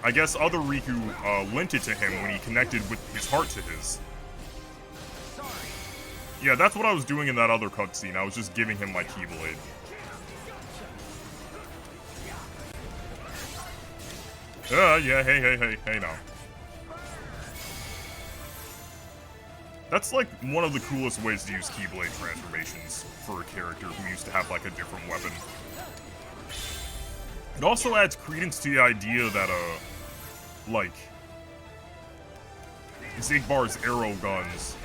I guess other Riku lent it to him when he connected with his heart to his. Yeah, that's what I was doing in that other cutscene. I was just giving him my Keyblade. Yeah, hey now. That's like one of the coolest ways to use Keyblade transformations for a character who used to have like a different weapon. It also adds credence to the idea that, like, Zigbar's arrow guns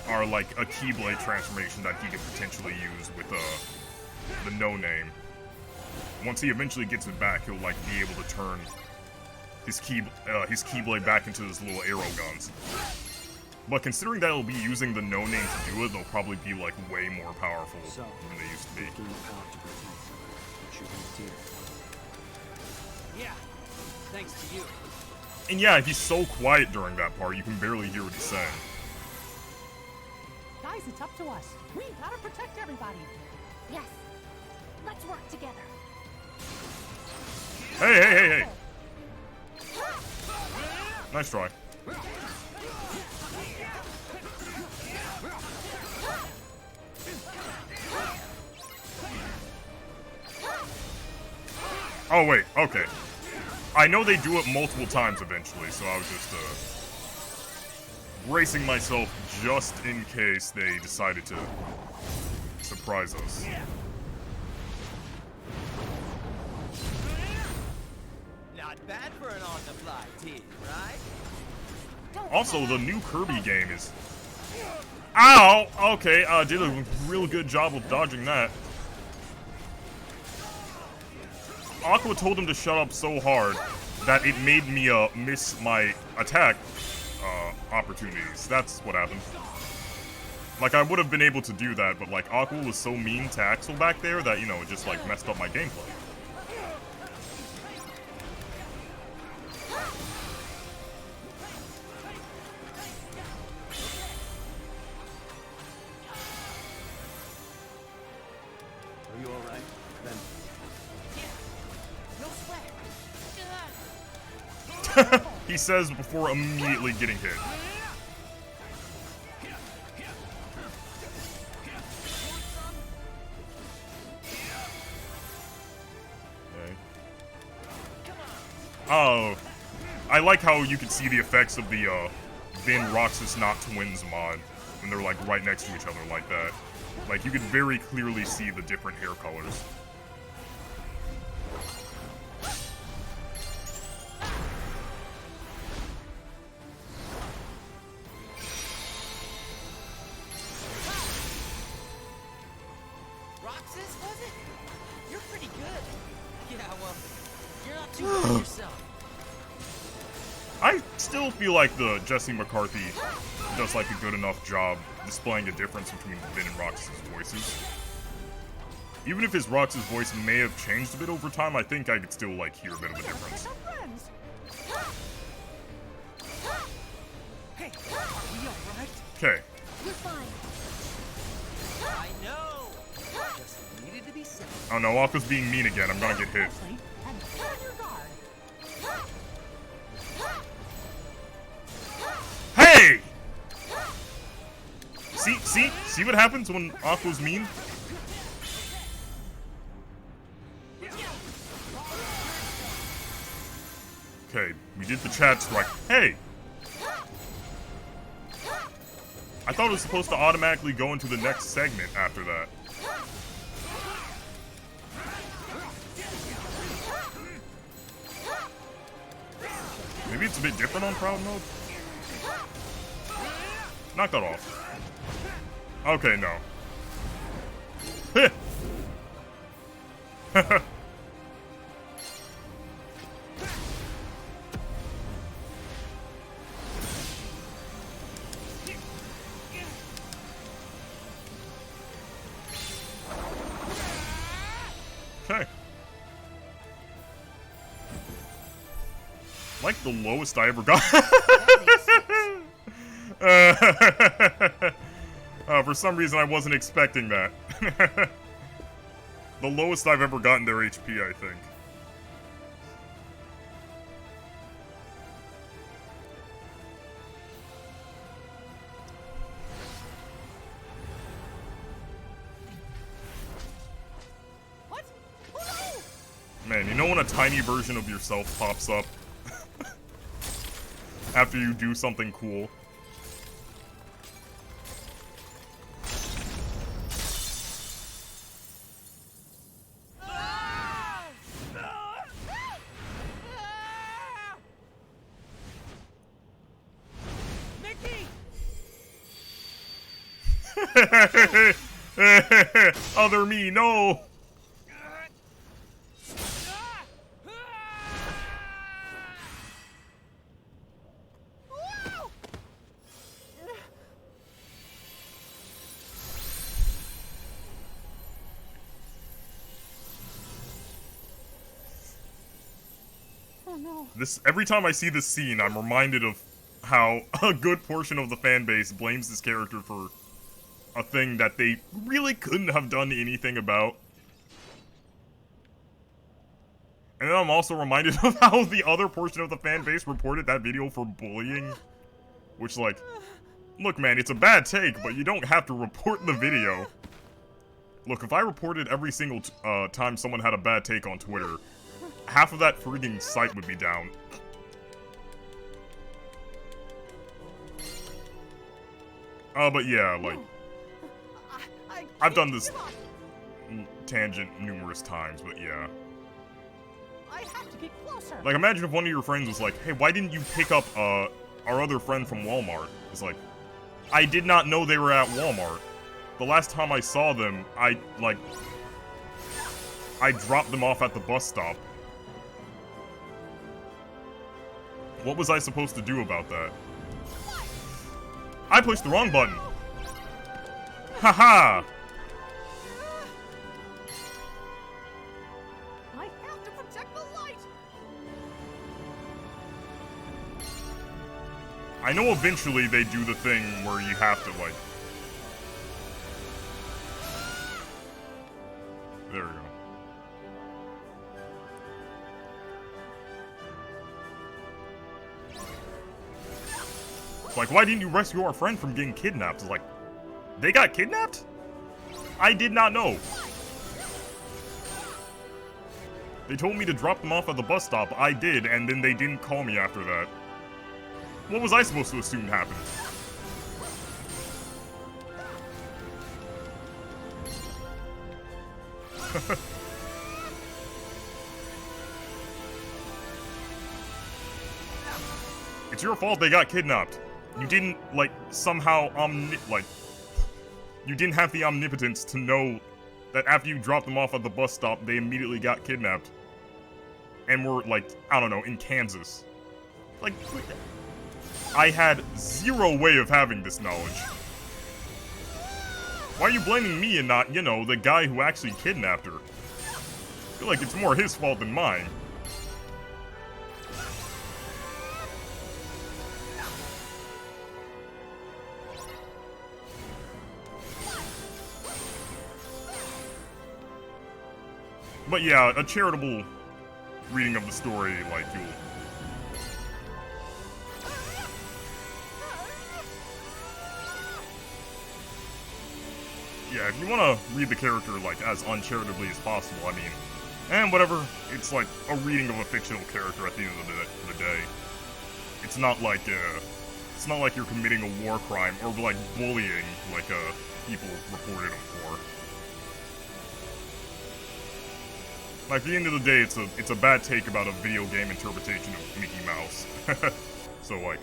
are like a Keyblade transformation that he could potentially use with, the no-name. Once he eventually gets it back, he'll, like, be able to turn his Keyblade back into his little arrow guns. But considering that he'll be using the no-name to do it, they'll probably be, like, way more powerful than they used to be. Yeah, thanks to you. And yeah, he's so quiet during that part, you can barely hear what he's saying. Guys, it's up to us. We gotta protect everybody. Yes. Let's work together. Hey! Nice try. Oh wait, okay. I know they do it multiple times eventually, so I was just, bracing myself just in case they decided to surprise us. Not bad for an on-the-fly team, right? Also, the new Kirby game is... Ow! Okay, did a real good job of dodging that. Aqua told him to shut up so hard that it made me, miss my attack, opportunities. That's what happened. Like, I would have been able to do that, but, like, Aqua was so mean to Axel back there that, you know, it just, like, messed up my gameplay. He says before immediately getting hit. Okay. Oh, I like how you can see the effects of the Vin Roxas Not Twins mod when they're like right next to each other like that. Like you can very clearly see the different hair colors. Roxas, was it? You're pretty good. Yeah, well, you're not too bad yourself. I still feel like the Jesse McCarthy does like a good enough job displaying the difference between Vin and Roxas' voices. Even if his Roxas voice may have changed a bit over time, I think I could still like hear a bit of a difference. Hey, are we alright? Okay. You're fine. I know. Just needed to be said. Oh no, Aqua's being mean again. I'm gonna get hit. And put on your guard. Hey! See what happens when Aqua's mean? Okay, we did the chat strike. Hey! I thought it was supposed to automatically go into the next segment after that. Maybe it's a bit different on Proud Mode? Knock that off. Okay, no. Okay. Like the lowest I ever got. For some reason, I wasn't expecting that. The lowest I've ever gotten their HP, I think. What? Oh, Man, you know when a tiny version of yourself pops up after you do something cool? Mickey! Other me, no! oh no. Every time I see this scene, I'm reminded of how a good portion of the fan base blames this character for a thing that they really couldn't have done anything about. And then I'm also reminded of how the other portion of the fan base reported that video for bullying. Which, like, look man, it's a bad take, but you don't have to report the video. Look, if I reported every single time someone had a bad take on Twitter, half of that freaking site would be down. But yeah, like, I've done this tangent numerous times, but yeah. I have to get closer. Like, imagine if one of your friends was like, hey, why didn't you pick up, our other friend from Walmart? It's like, I did not know they were at Walmart. The last time I saw them, I dropped them off at the bus stop. What was I supposed to do about that? I pushed the wrong button! Haha! I have to protect the light. I know eventually they do the thing where you have to, like... There we go. It's like, why didn't you rescue our friend from getting kidnapped? It's like, they got kidnapped? I did not know. They told me to drop them off at the bus stop. I did, and then they didn't call me after that. What was I supposed to assume happened? It's your fault they got kidnapped. You didn't, like, somehow you didn't have the omnipotence to know that after you dropped them off at the bus stop, they immediately got kidnapped. And were, like, I don't know, in Kansas. Like, I had zero way of having this knowledge. Why are you blaming me and not, you know, the guy who actually kidnapped her? I feel like it's more his fault than mine. But yeah, a charitable reading of the story, like, you'll... Yeah, if you want to read the character, like, as uncharitably as possible, I mean, and whatever, it's like a reading of a fictional character at the end of the day. It's not like you're committing a war crime or, like, bullying, like, people reported him for. Like, at the end of the day, it's a bad take about a video game interpretation of Mickey Mouse. So, like,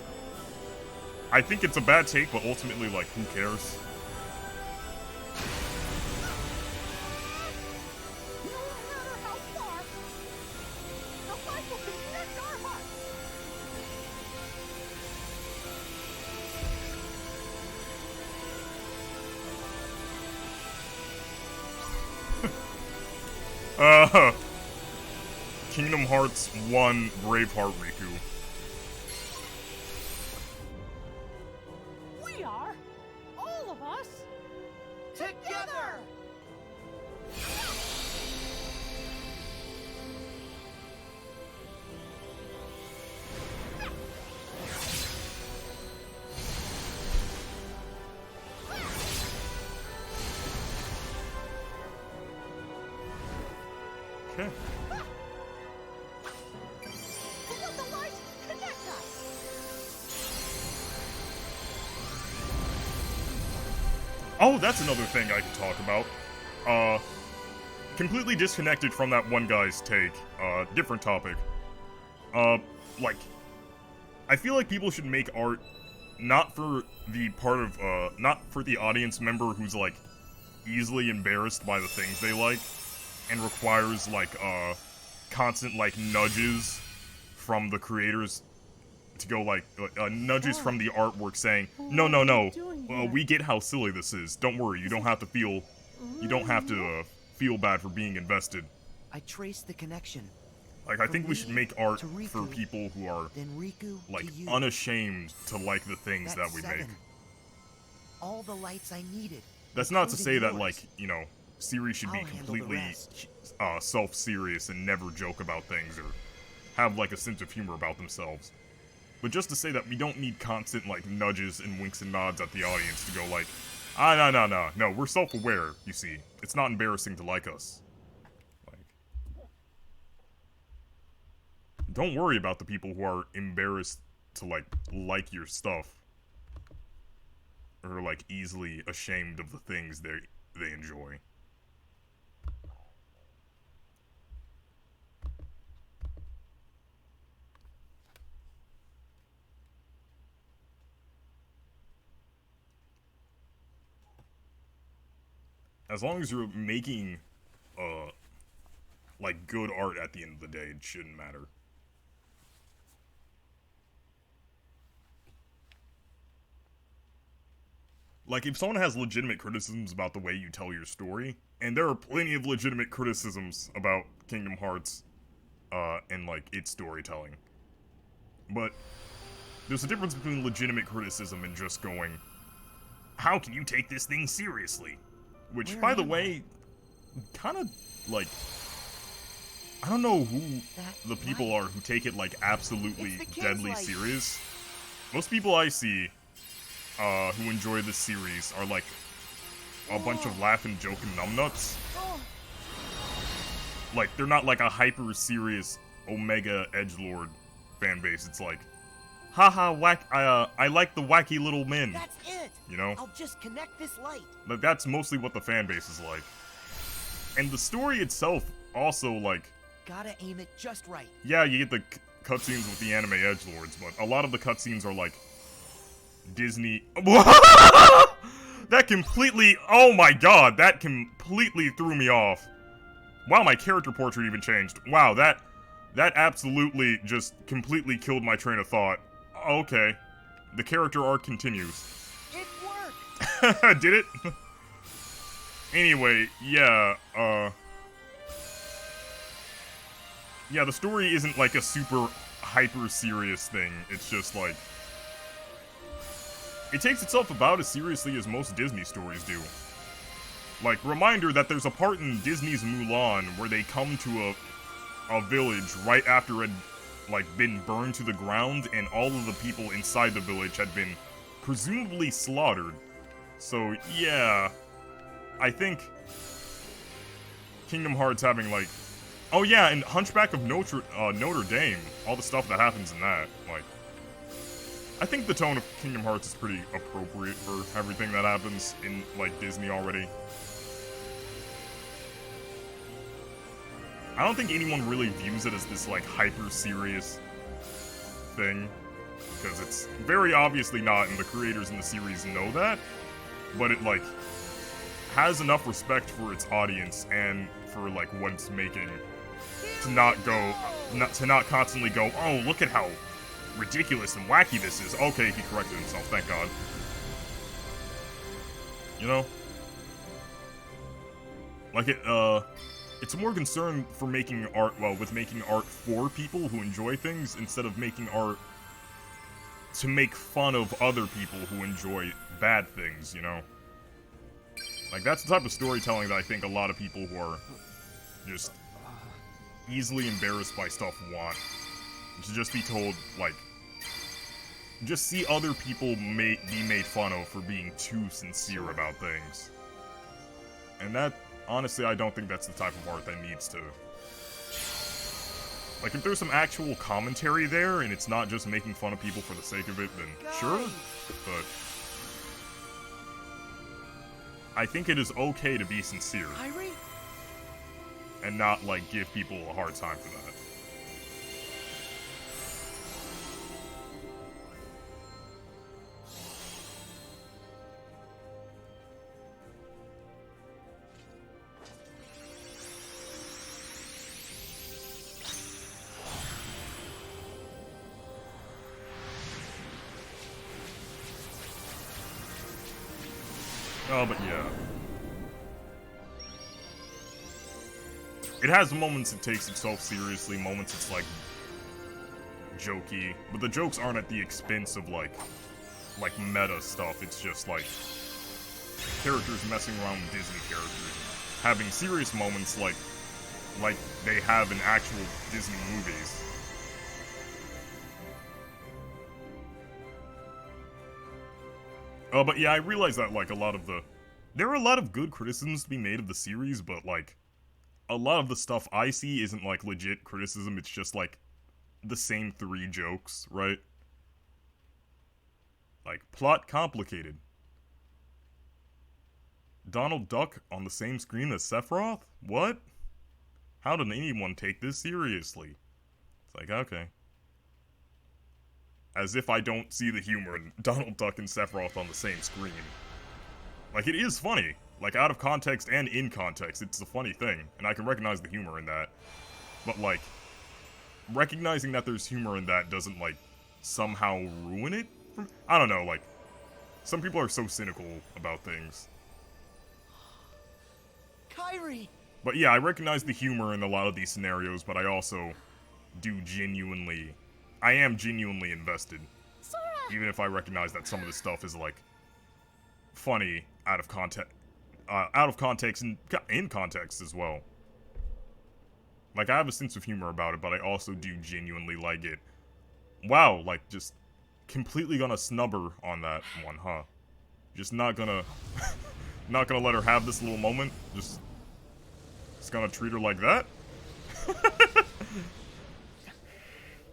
I think it's a bad take, but ultimately, like, who cares? No matter how far, the light will connect our hearts. Kingdom Hearts 1 Braveheart Riku. We are, all of us, together. Okay. Let the light connect us. Oh, that's another thing I could talk about. Completely disconnected from that one guy's take. Different topic. Like, I feel like people should make art not for the part of, not for the audience member who's, like, easily embarrassed by the things they like, and requires, like, constant, like, nudges from the creators to go, like, nudges from the artwork saying, no, no, no, we get how silly this is. Don't worry, you don't have to feel bad for being invested. I traced the connection. Like, I think we me should make art to Riku, for people who are, Then Riku like, to you. unashamed to like the things that That's we 7. make. All the lights I needed. That's not to including say that, yours. like, you know, series should be I'll handle the completely rest. self-serious and never joke about things or have, like, a sense of humor about themselves. But just to say that we don't need constant, like, nudges and winks and nods at the audience to go, like, no, we're self-aware, you see. It's not embarrassing to like us. Like, don't worry about the people who are embarrassed to, like your stuff. Or, like, easily ashamed of the things they enjoy. As long as you're making, like, good art at the end of the day, it shouldn't matter. Like, if someone has legitimate criticisms about the way you tell your story, and there are plenty of legitimate criticisms about Kingdom Hearts, and, like, its storytelling. But there's a difference between legitimate criticism and just going, how can you take this thing seriously? Which, Where by the am way, kind of, like, I don't know who That the people light. are who take it, like, absolutely It's the kid's deadly light. serious. Most people I see who enjoy this series are like a bunch of laughing, joking numbnuts. Like, they're not like a hyper serious Omega Edgelord fan base. It's like, haha, whack. I like the wacky little men. That's it. You know? I'll just connect this light. Like, that's mostly what the fan base is like. And the story itself also, like, Gotta aim it just right. yeah, you get the cutscenes with the anime edgelords, but a lot of the cutscenes are like Disney. That completely. Oh my god, that completely threw me off. Wow, my character portrait even changed. Wow, that absolutely just completely killed my train of thought. Okay, the character arc continues. It worked. Did it? Anyway, yeah, yeah, the story isn't like a super hyper serious thing. It's just like, it takes itself about as seriously as most Disney stories do. Like, reminder that there's a part in Disney's Mulan where they come to a village right after it had, like, been burned to the ground, and all of the people inside the village had been presumably slaughtered. So, yeah, I think Kingdom Hearts having, like, oh yeah, and Hunchback of Notre Dame, all the stuff that happens in that, like, I think the tone of Kingdom Hearts is pretty appropriate for everything that happens in, like, Disney already. I don't think anyone really views it as this, like, hyper-serious thing, because it's very obviously not, and the creators in the series know that, but it, like, has enough respect for its audience and for, like, what it's making to not constantly go, oh, look at how ridiculous and wacky this is. Okay, he corrected himself, thank God. You know? Like, it's more concerned for making art, well, with making art for people who enjoy things instead of making art to make fun of other people who enjoy bad things, you know? Like, that's the type of storytelling that I think a lot of people who are just easily embarrassed by stuff want. To just be told, like, just see other people be made fun of for being too sincere about things. And that, honestly, I don't think that's the type of art that needs to... Like, if there's some actual commentary there, and it's not just making fun of people for the sake of it, then sure, but... I think it is okay to be sincere. Kyrie? And not, like, give people a hard time for that. Oh, but yeah. It has moments it takes itself seriously, moments it's, like, jokey. But the jokes aren't at the expense of, like meta stuff. It's just, like, characters messing around with Disney characters. Having serious moments like they have in actual Disney movies. But yeah, I realize that, like, there are a lot of good criticisms to be made of the series, but, like, a lot of the stuff I see isn't, like, legit criticism, it's just, like, the same 3 jokes, right? Like, plot complicated. Donald Duck on the same screen as Sephiroth? What? How did anyone take this seriously? It's like, okay. As if I don't see the humor in Donald Duck and Sephiroth on the same screen. Like, it is funny. Like, out of context and in context, it's a funny thing. And I can recognize the humor in that. But, like, recognizing that there's humor in that doesn't, like, somehow ruin it? I don't know, like, some people are so cynical about things. Kyrie! But yeah, I recognize the humor in a lot of these scenarios, but I also I am genuinely invested. Sora! Even if I recognize that some of this stuff is, like, funny out of context and in context as well. Like, I have a sense of humor about it, but I also do genuinely like it. Wow, like, just completely gonna snub her on that one, huh? Just not gonna... not gonna let her have this little moment? Just gonna treat her like that?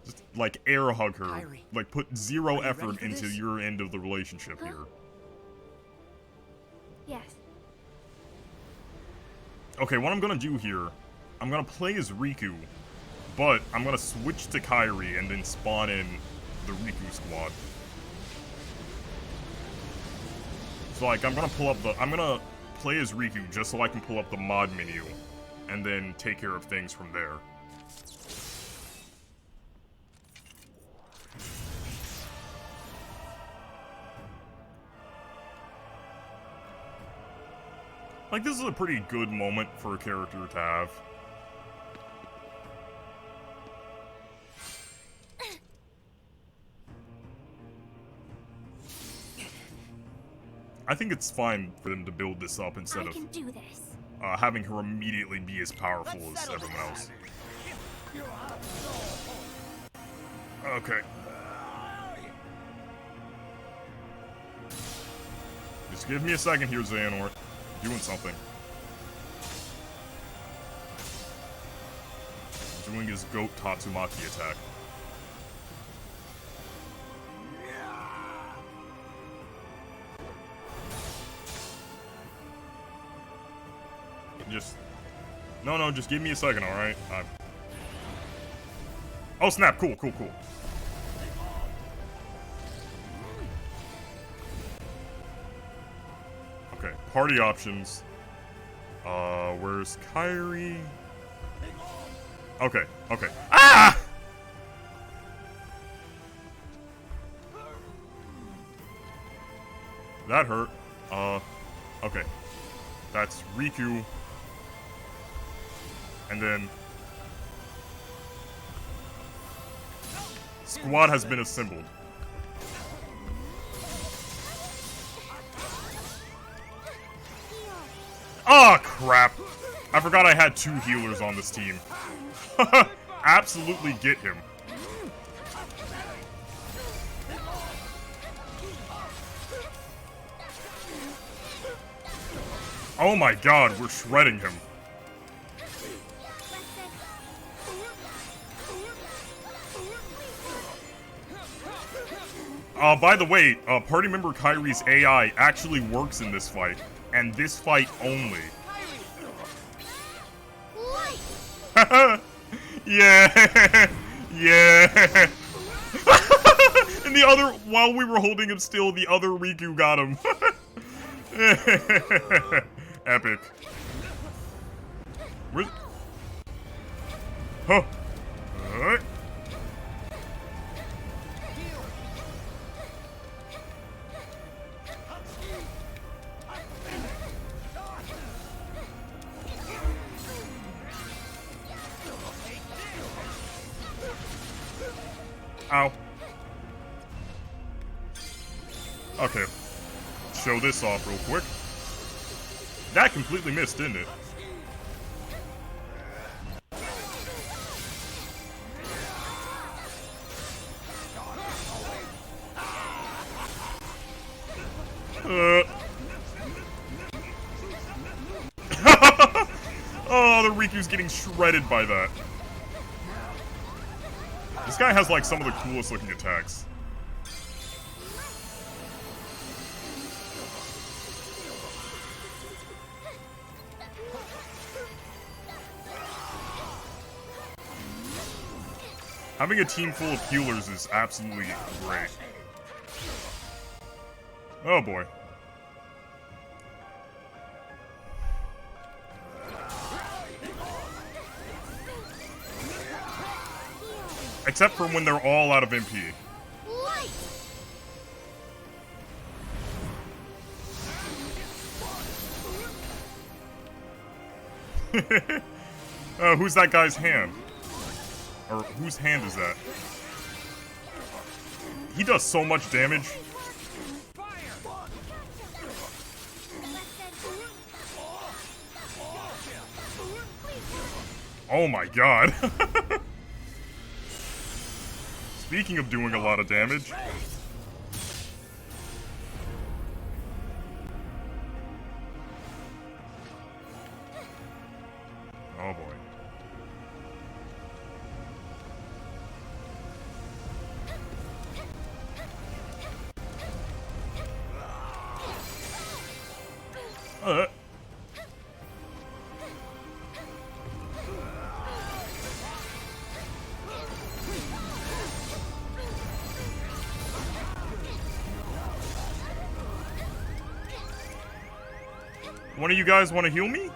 Just, like, air hug her. Kairi, Like, put zero are you effort ready for into this? your end of the relationship here. Yes. Okay, what I'm gonna do here, I'm gonna play as Riku, but I'm gonna switch to Kairi and then spawn in the Riku squad. So like, I'm gonna play as Riku just so I can pull up the mod menu, and then take care of things from there. Like, this is a pretty good moment for a character to have. I think it's fine for them to build this up instead I of can do this. having her immediately be as powerful Let's as settle everyone this. else. Okay. Just give me a second here, Xehanort. Doing something. Doing his goat Tatsumaki attack. Just... No, just give me a second, alright? Oh, snap! Cool. Okay, party options. Where's Kairi? Okay. Ah! That hurt. Okay. That's Riku. And then... Squad has been assembled. Ah, crap. I forgot I had 2 healers on this team. Absolutely get him. Oh my god, we're shredding him. By the way, party member Kairi's AI actually works in this fight, and this fight only. Yeah, yeah. And the other, while we were holding him still, the other Riku got him. Epic. Where's... Huh. Alright. Ow. Okay. Show this off real quick. That completely missed, didn't it? Oh, the Riku's getting shredded by that. This guy has, like, some of the coolest looking attacks. Having a team full of healers is absolutely great. Oh boy. Except for when they're all out of MP. Who's that guy's hand? Or whose hand is that? He does so much damage. Oh my god. Speaking of doing a lot of damage, One of you guys want to heal me?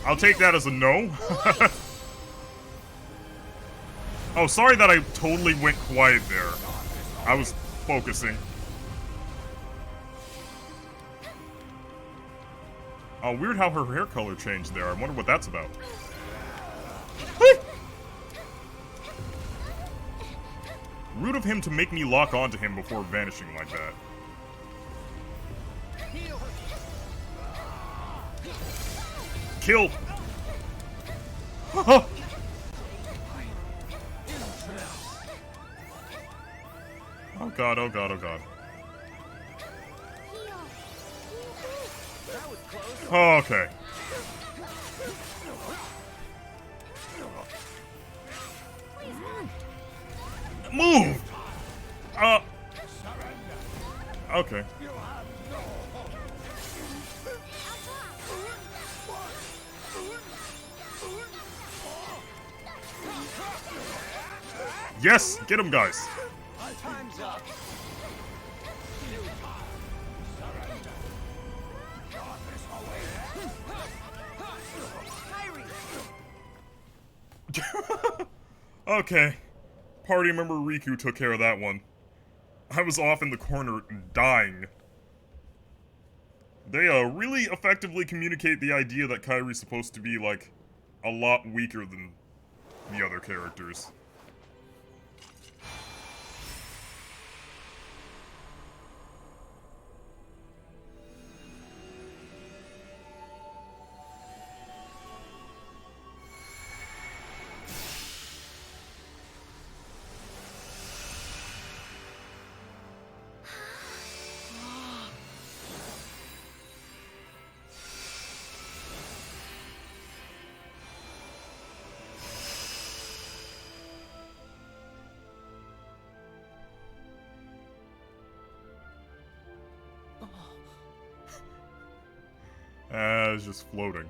I'll take that as a no. Oh, sorry that I totally went quiet there. I was focusing. Oh, weird how her hair color changed there. I wonder what that's about. Rude of him to make me lock onto him before vanishing like that. Kill! Oh god, oh god, oh god. Oh, okay. Move! Okay. Yes! Get him, guys! Time's up. Okay. Party member Riku took care of that one. I was off in the corner dying. They really effectively communicate the idea that Kairi's supposed to be, like, a lot weaker than the other characters. It's just floating.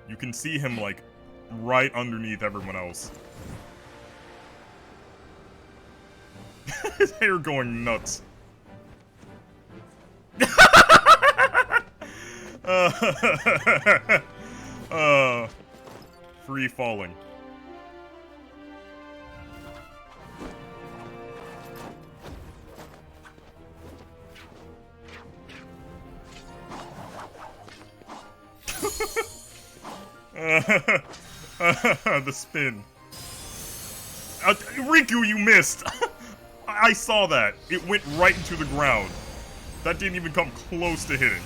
You can see him, like, right underneath everyone else. His hair going nuts. Free falling. The spin. Riku, you missed! I saw that. It went right into the ground. That didn't even come close to hitting.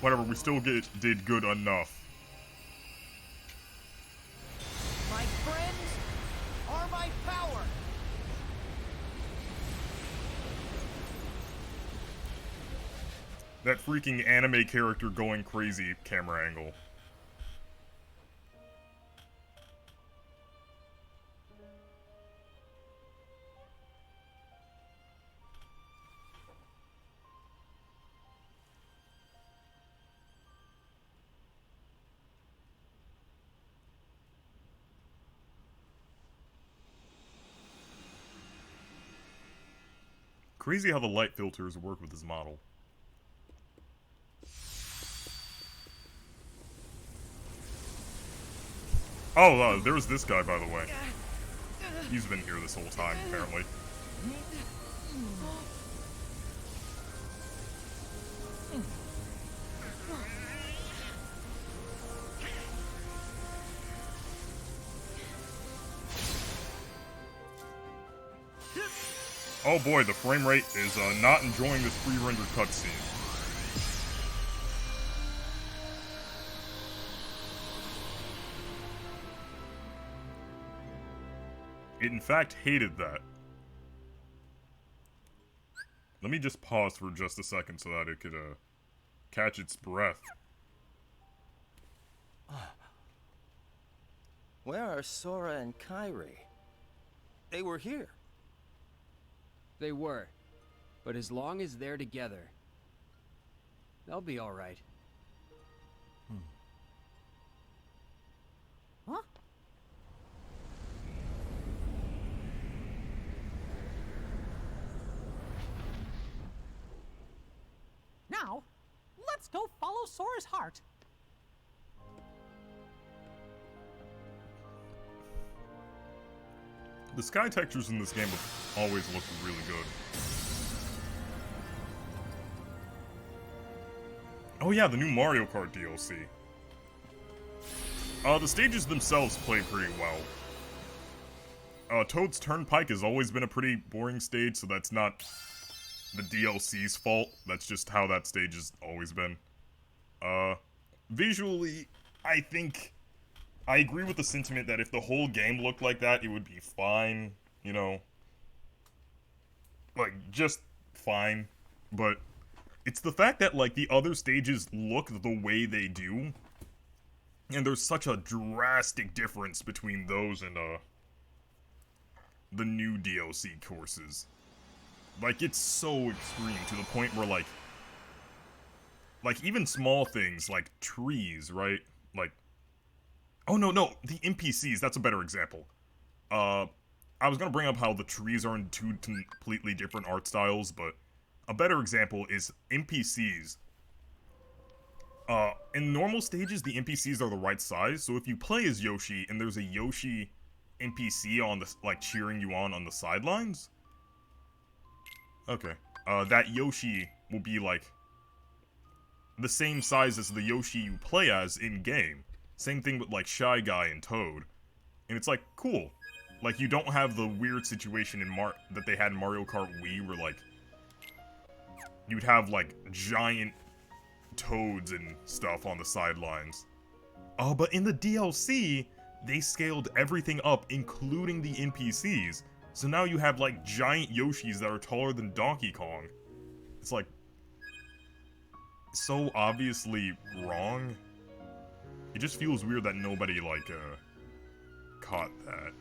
Whatever, we still did good enough. My friends are my power. That freaking anime character going crazy camera angle. Crazy how the light filters work with this model. Oh, there was this guy, by the way. He's been here this whole time, apparently. Oh boy, the frame rate is not enjoying this pre-rendered cutscene. It in fact hated that. Let me just pause for just a second so that it could catch its breath. Where are Sora and Kairi? They were here. They were. But as long as they're together, they'll be alright. Huh? Now, let's go follow Sora's heart. The sky textures in this game have always looked really good. Oh yeah, the new Mario Kart DLC. The stages themselves play pretty well. Toad's Turnpike has always been a pretty boring stage, so that's not the DLC's fault. That's just how that stage has always been. Visually, I think I agree with the sentiment that if the whole game looked like that, it would be fine, you know? Like, just fine. But it's the fact that, like, the other stages look the way they do, and there's such a drastic difference between those and, the new DLC courses. Like, it's so extreme to the point where, like, even small things, like trees, right? Like, oh, no, the NPCs, that's a better example. I was gonna bring up how the trees are in two completely different art styles, but a better example is NPCs. In normal stages, the NPCs are the right size, so if you play as Yoshi and there's a Yoshi NPC on the, like, cheering you on the sidelines, okay, that Yoshi will be, like, the same size as the Yoshi you play as in-game. Same thing with, like, Shy Guy and Toad. And it's, like, cool. Like, you don't have the weird situation that they had in Mario Kart Wii where, like, you'd have, like, giant toads and stuff on the sidelines. But in the DLC, they scaled everything up, including the NPCs. So now you have, like, giant Yoshis that are taller than Donkey Kong. It's, like, so obviously wrong. It just feels weird that nobody, like, caught that.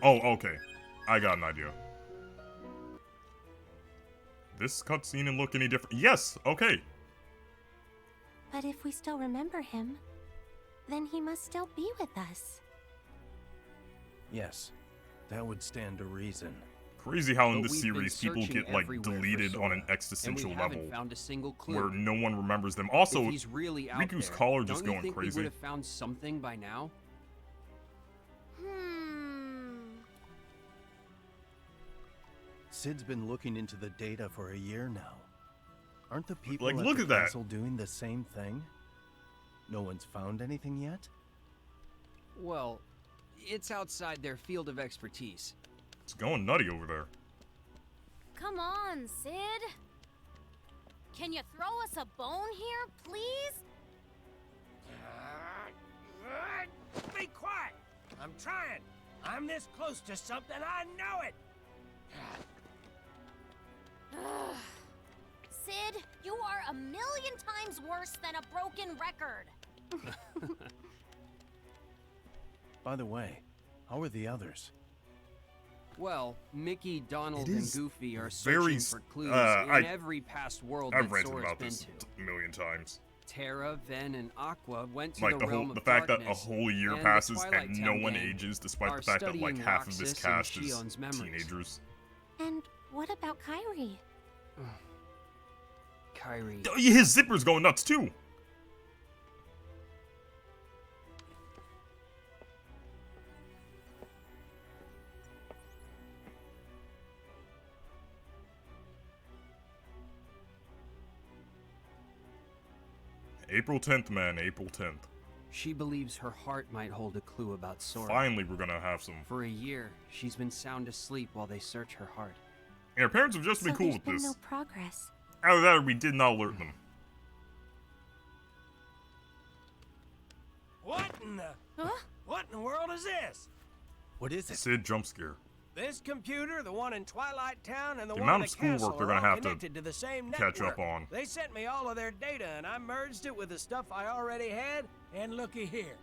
Oh, okay. I got an idea. This cutscene and look any different? Yes, okay. But if we still remember him, then he must still be with us. Yes, that would stand to reason. Crazy how in But this we've been series people searching get, like, everywhere for deleted on an Sora, existential and we level haven't found a single clue. where no one remembers them. Also, If he's really out Riku's there, collar just don't you going think crazy. We would have found something by now. Sid's been looking into the data for a year now. Aren't the people Like, at look the at that. castle doing the same thing? No one's found anything yet? Well, it's outside their field of expertise. It's going nutty over there. Come on, Sid. Can you throw us a bone here, please? Be quiet! I'm trying. I'm this close to something, I know it! Sid, you are a million times worse than a broken record. By the way, how are the others? Well, Mickey, Donald, It and is Goofy are very searching for clues I- in every past world I've that ranted Sora's about been this to. a million times. Terra, Ven, and Aqua went to Like, the realm the of fact that a darkness, whole year and the passes Twilight and Town no one gang ages, despite are the fact that, like, studying half of this Roxas and cast is Shion's memories. teenagers. And what about Kairi? Kairi. Oh, yeah, his zipper's going nuts, too! April 10th, man, April 10th. She believes her heart might hold a clue about Sora. Finally, we're gonna have some. For a year, she's been sound asleep while they search her heart. And her parents have just been So cool there's with been this. no progress. Either that or we did not alert them. What in the... Huh? What in the world is this? What is it? Sid jump scare. This computer, the one in Twilight Town, and the one amount in of the schoolwork castle they're are gonna all have to connected to the same catch network. up on. They sent me all of their data, and I merged it with the stuff I already had, and looky here.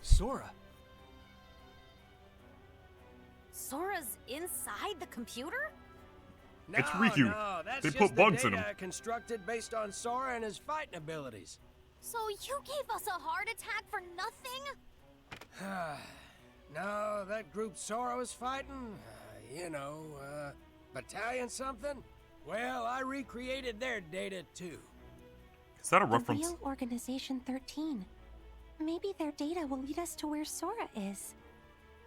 Sora. Sora's inside the computer? No, It's Riku. No, that's They just put the bugs in data him. I constructed based on Sora and his fighting abilities. So you gave us a heart attack for nothing? No, that group Sora was fighting, battalion something? Well, I recreated their data too. Is that a The reference? real Organization 13. Maybe their data will lead us to where Sora is.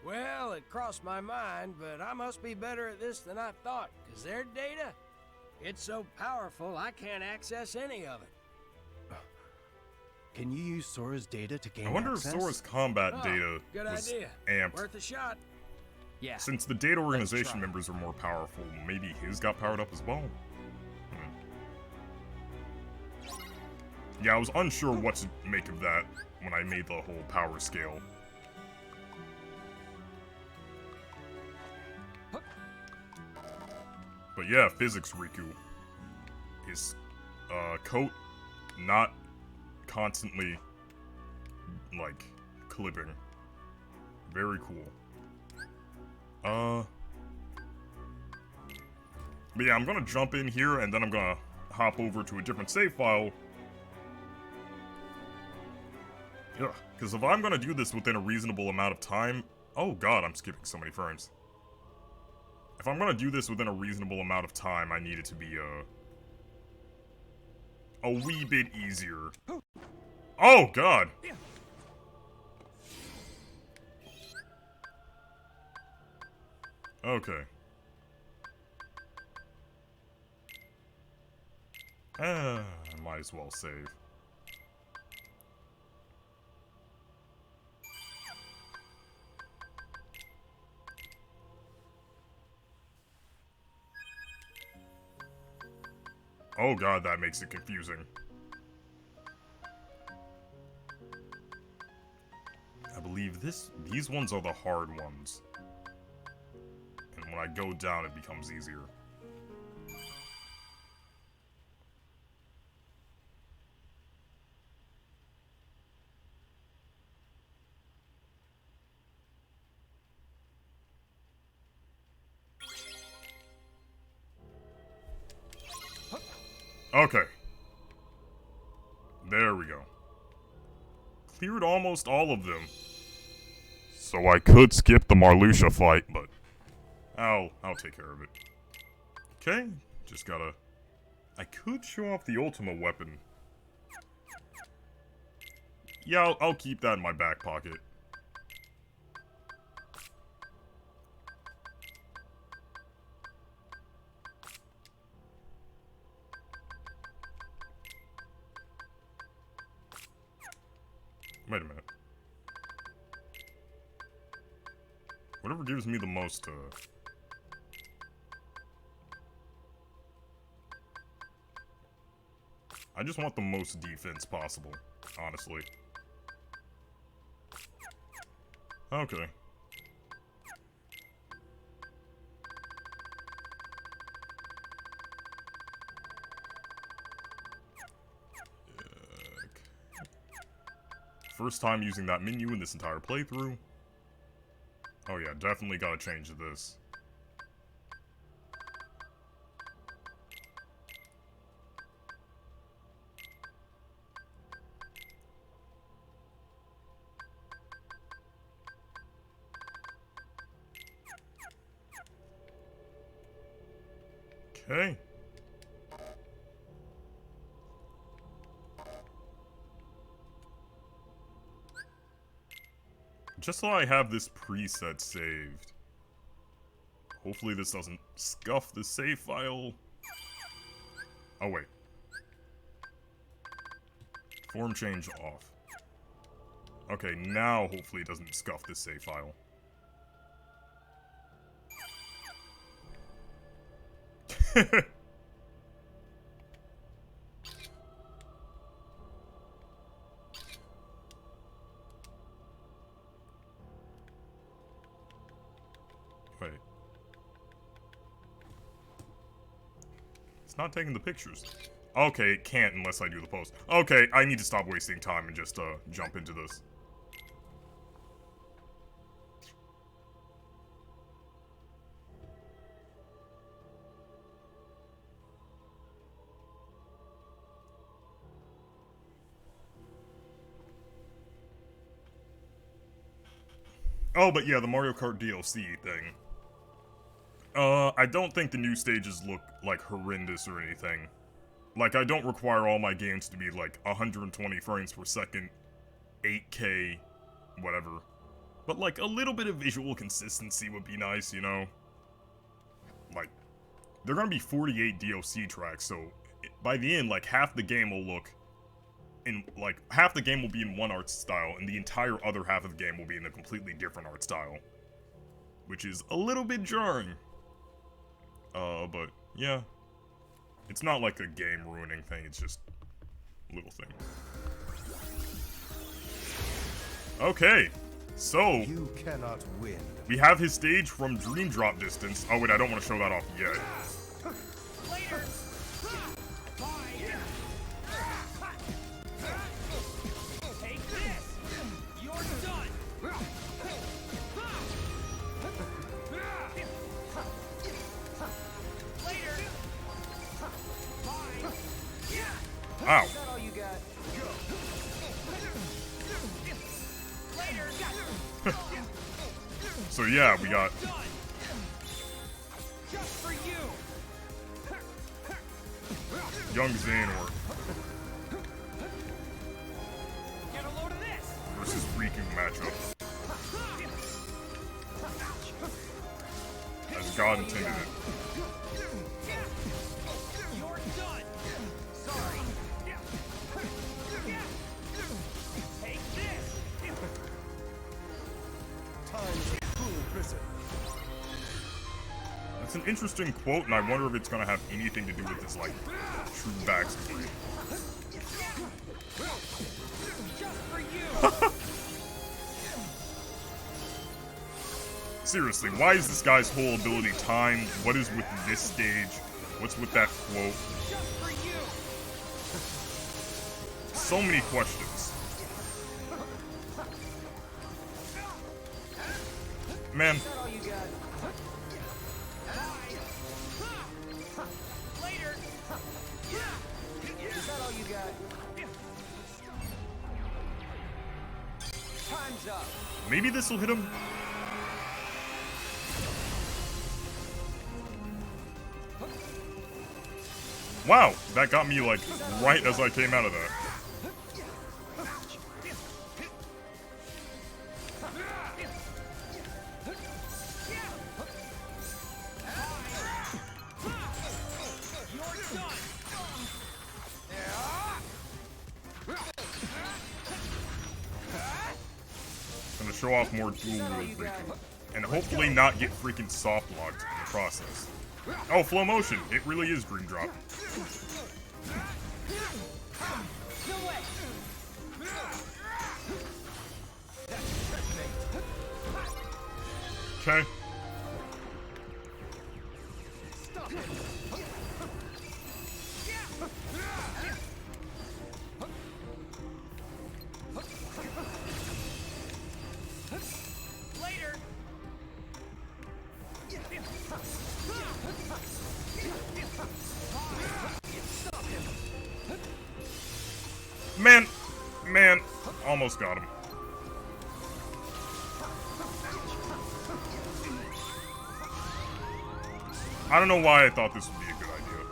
Well, it crossed my mind, but I must be better at this than I thought, because their data, it's so powerful I can't access any of it. Can you use Sora's data to gain I wonder access? if Sora's combat Oh, data good was idea. amped. Worth a shot. Yeah. Since the data organization try. members are more powerful, maybe his got powered up as well? Yeah, I was unsure what to make of that when I made the whole power scale. But yeah, physics Riku. His coat not constantly like clipping. Very cool. But yeah, I'm gonna jump in here and then I'm gonna hop over to a different save file. Yeah, because if I'm gonna do this within a reasonable amount of time... Oh god, I'm skipping so many frames. If I'm gonna do this within a reasonable amount of time, I need it to be, a wee bit easier. Oh god! Okay. Might as well save. Oh god, that makes it confusing. I believe these ones are the hard ones. And when I go down, it becomes easier. Okay. There we go. Cleared almost all of them. So I could skip the Marluxia fight, but I'll take care of it. Okay, just gotta... I could show off the Ultima weapon. Yeah, I'll keep that in my back pocket. Wait a minute. Whatever gives me the most, I just want the most defense possible, honestly. Okay. First time using that menu in this entire playthrough. Oh yeah, definitely gotta change this. Okay. Just so I have this preset saved. Hopefully this doesn't scuff the save file. Oh wait. Form change off. Okay, now hopefully it doesn't scuff the save file. not taking the pictures. Okay, it can't unless I do the post. Okay, I need to stop wasting time and just, jump into this. Oh, but yeah, the Mario Kart DLC thing. I don't think the new stages look, like, horrendous or anything. Like, I don't require all my games to be, like, 120 frames per second, 8K, whatever. But, like, a little bit of visual consistency would be nice, you know? Like, there are gonna be 48 DLC tracks, so by the end, like, half the game will look in, like, half the game will be in one art style, and the entire other half of the game will be in a completely different art style. Which is a little bit jarring. But, yeah. It's not like a game-ruining thing, it's just a little thing. Okay, so you cannot win. We have his stage from Dream Drop distance. Oh wait, I don't want to show that off yet. Later. Take this. You're done. Later. Ow. Is that all you got? So yeah, we got Just for you. Young Xehanort Get a load of this. versus Riku matchup. As God intended it. You're done. Sorry. Take this. That's an interesting quote, and I wonder if it's gonna have anything to do with his, like, true backstory. Just for you. Seriously, why is this guy's whole ability timed? What is with this stage? What's with that quote? Just for you. So many questions. Man. Is that all you got? Later. Is that all you got? Time's up. Maybe this will hit him. Wow, that got me, like, right as I came out of that. Gonna show off more dual wield Riku. And hopefully not get freaking soft locked in the process. Oh, flow motion. It really is Dream Drop. Okay. Later. Man, almost got him. I don't know why I thought this would be a good idea.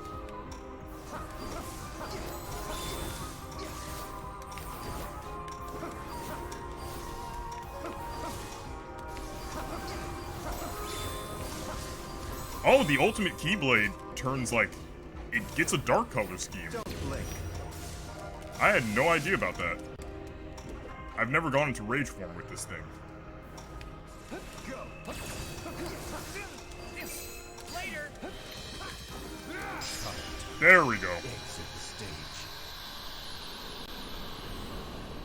Oh, the ultimate Keyblade turns, like, it gets a dark color scheme. I had no idea about that. I've never gone into rage form with this thing. Later. There we go. I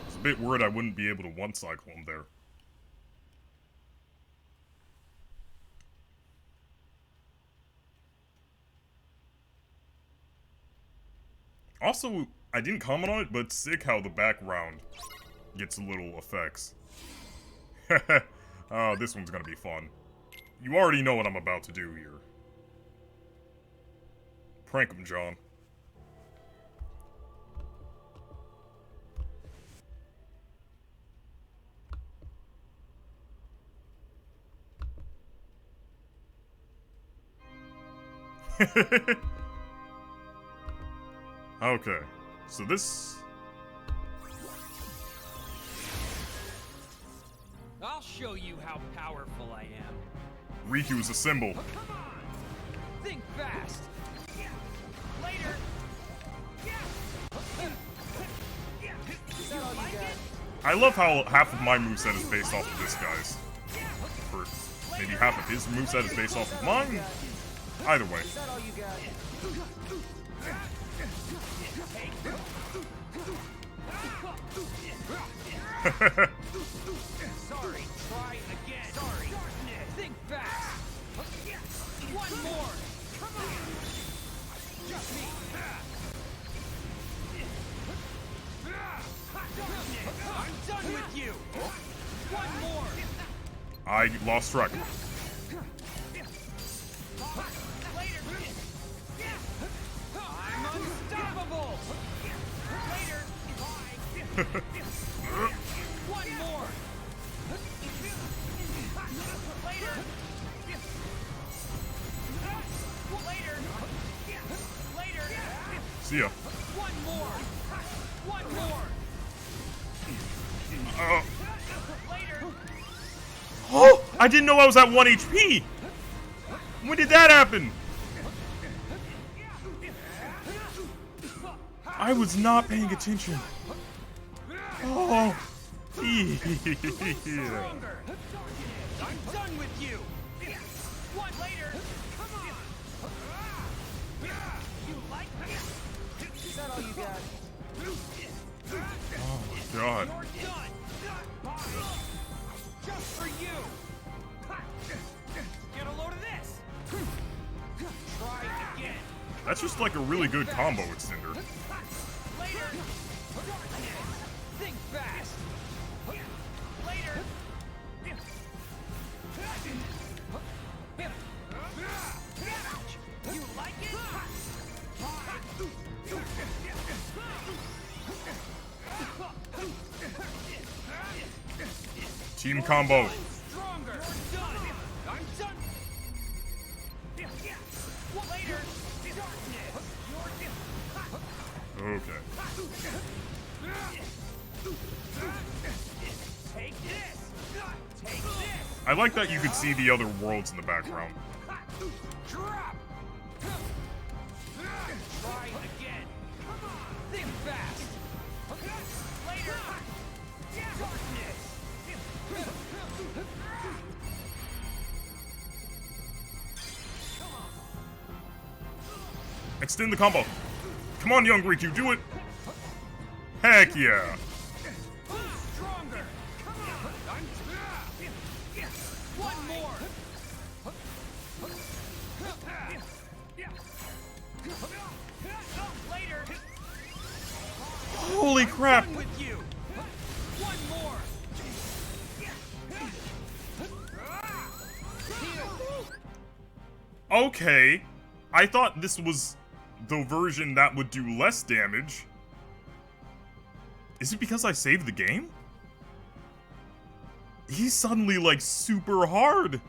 was a bit worried I wouldn't be able to one-cycle him there. Also, I didn't comment on it, but it's sick how the background gets little effects. Oh, this one's gonna be fun. You already know what I'm about to do here. Prank him, John. Okay, so this... I'll show you how powerful I am. Riku is a symbol. Come on! Think fast! Later! Is that all you got? I love how half of my moveset is based off of this guy's. Or maybe half of his moveset is based off of mine. Either way. Is that all you got? Sorry, try again. Sorry. Think fast. One more. Come on. Just me. I'm done with you. One more. I lost track. I'm unstoppable. Later. One more. Later. Later. Later. See ya. One more. One more. Later. Oh! I didn't know I was at 1 HP! When did that happen? I was not paying attention. Oh! Yeah. Stronger. I'm done with you. One later. Come on. You like me? Is that all you got? Oh my god. You're done. Bye. Just for you. Get a load of this. Try again. That's just like a really good combo extender. Later. Think fast. Later. You like it? Team combo. Stronger. You're done. I'm done. Later. Okay. Take this. Take this. I like that you could see the other worlds in the background. Drop. Try again. Come on. Think fast. Later. Darkness. Extend the combo. Come on, young Riku, do it. Heck yeah. Stronger. Come on. One more. Later. Holy crap. Done with you. One more. Okay. I thought this was the version that would do less damage. Is it because I saved the game? He's suddenly like super hard.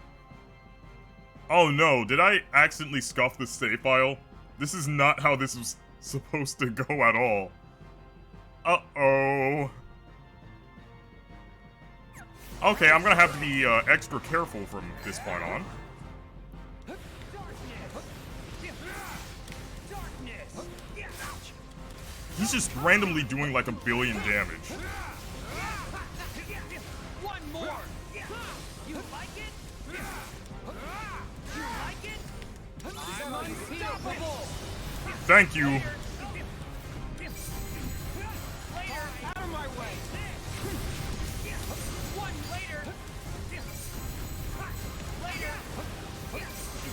Oh no, did I accidentally scuff the save file? This is not how this was supposed to go at all. Uh-oh. Okay, I'm gonna have to be extra careful from this point on. He's just randomly doing like 1 billion damage. One more. You like it? You like it? I'm unstoppable. Thank you. Later. Out of my way. One later. Later.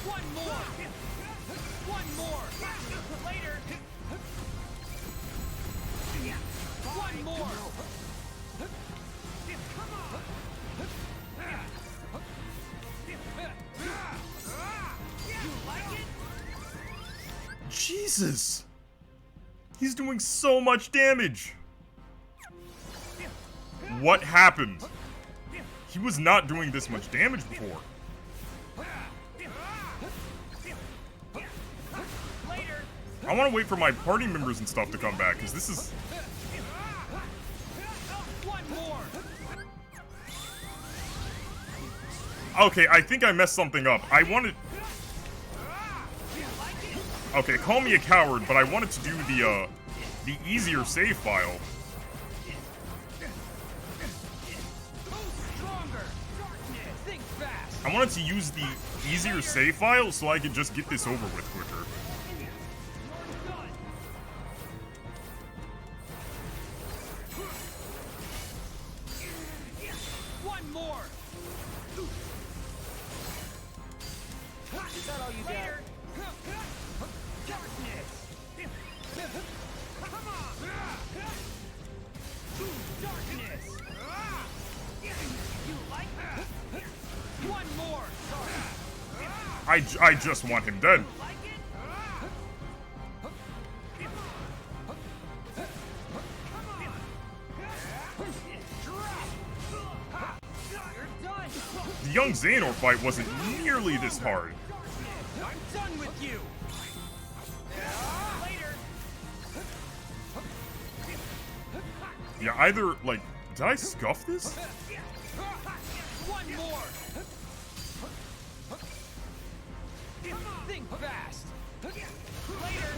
One more. One more. Later. One more! Jesus! He's doing so much damage! What happened? He was not doing this much damage before. I want to wait for my party members and stuff to come back, because this is... Okay, I think I messed something up. I wanted... Okay, call me a coward, but I wanted to do the easier save file. I wanted to use the easier save file so I could just get this over with quicker. One more! Is that all you got? Come on! Darkness! You like that? One more! I just want him dead. The young Xehanort fight wasn't nearly this hard. I'm done with you! Later! Yeah, either, like, did I scuff this? One more! Think fast! Later!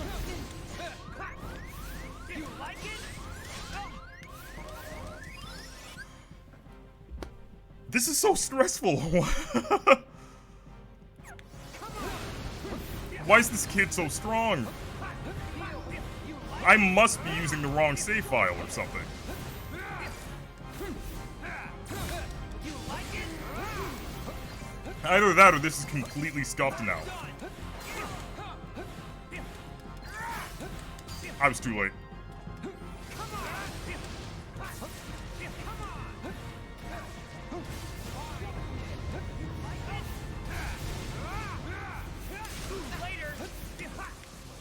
You like it? This is so stressful. Why is this kid so strong? I must be using the wrong save file or something. Either that or this is completely scuffed now. I was too late.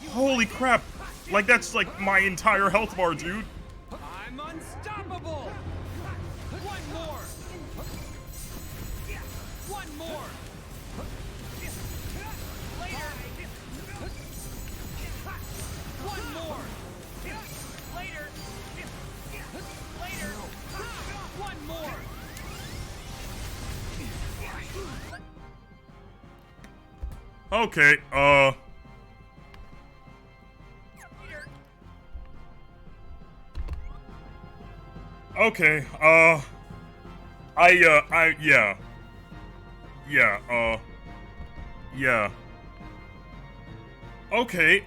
Holy crap! Like, that's like my entire health bar, dude. I'm unstoppable! One more! One more! Later! One more! Later! Later! One more! Okay, okay, yeah. Yeah, yeah. Okay,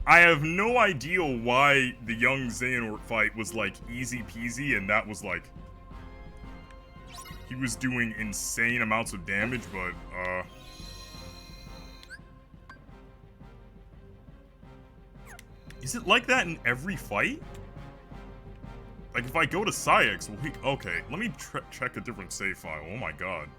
I have no idea why the young Xehanort fight was, like, easy peasy, and that was, like, he was doing insane amounts of damage, but, is it like that in every fight? Like, if I go to Saïx, okay, let me check a different save file. Oh my god.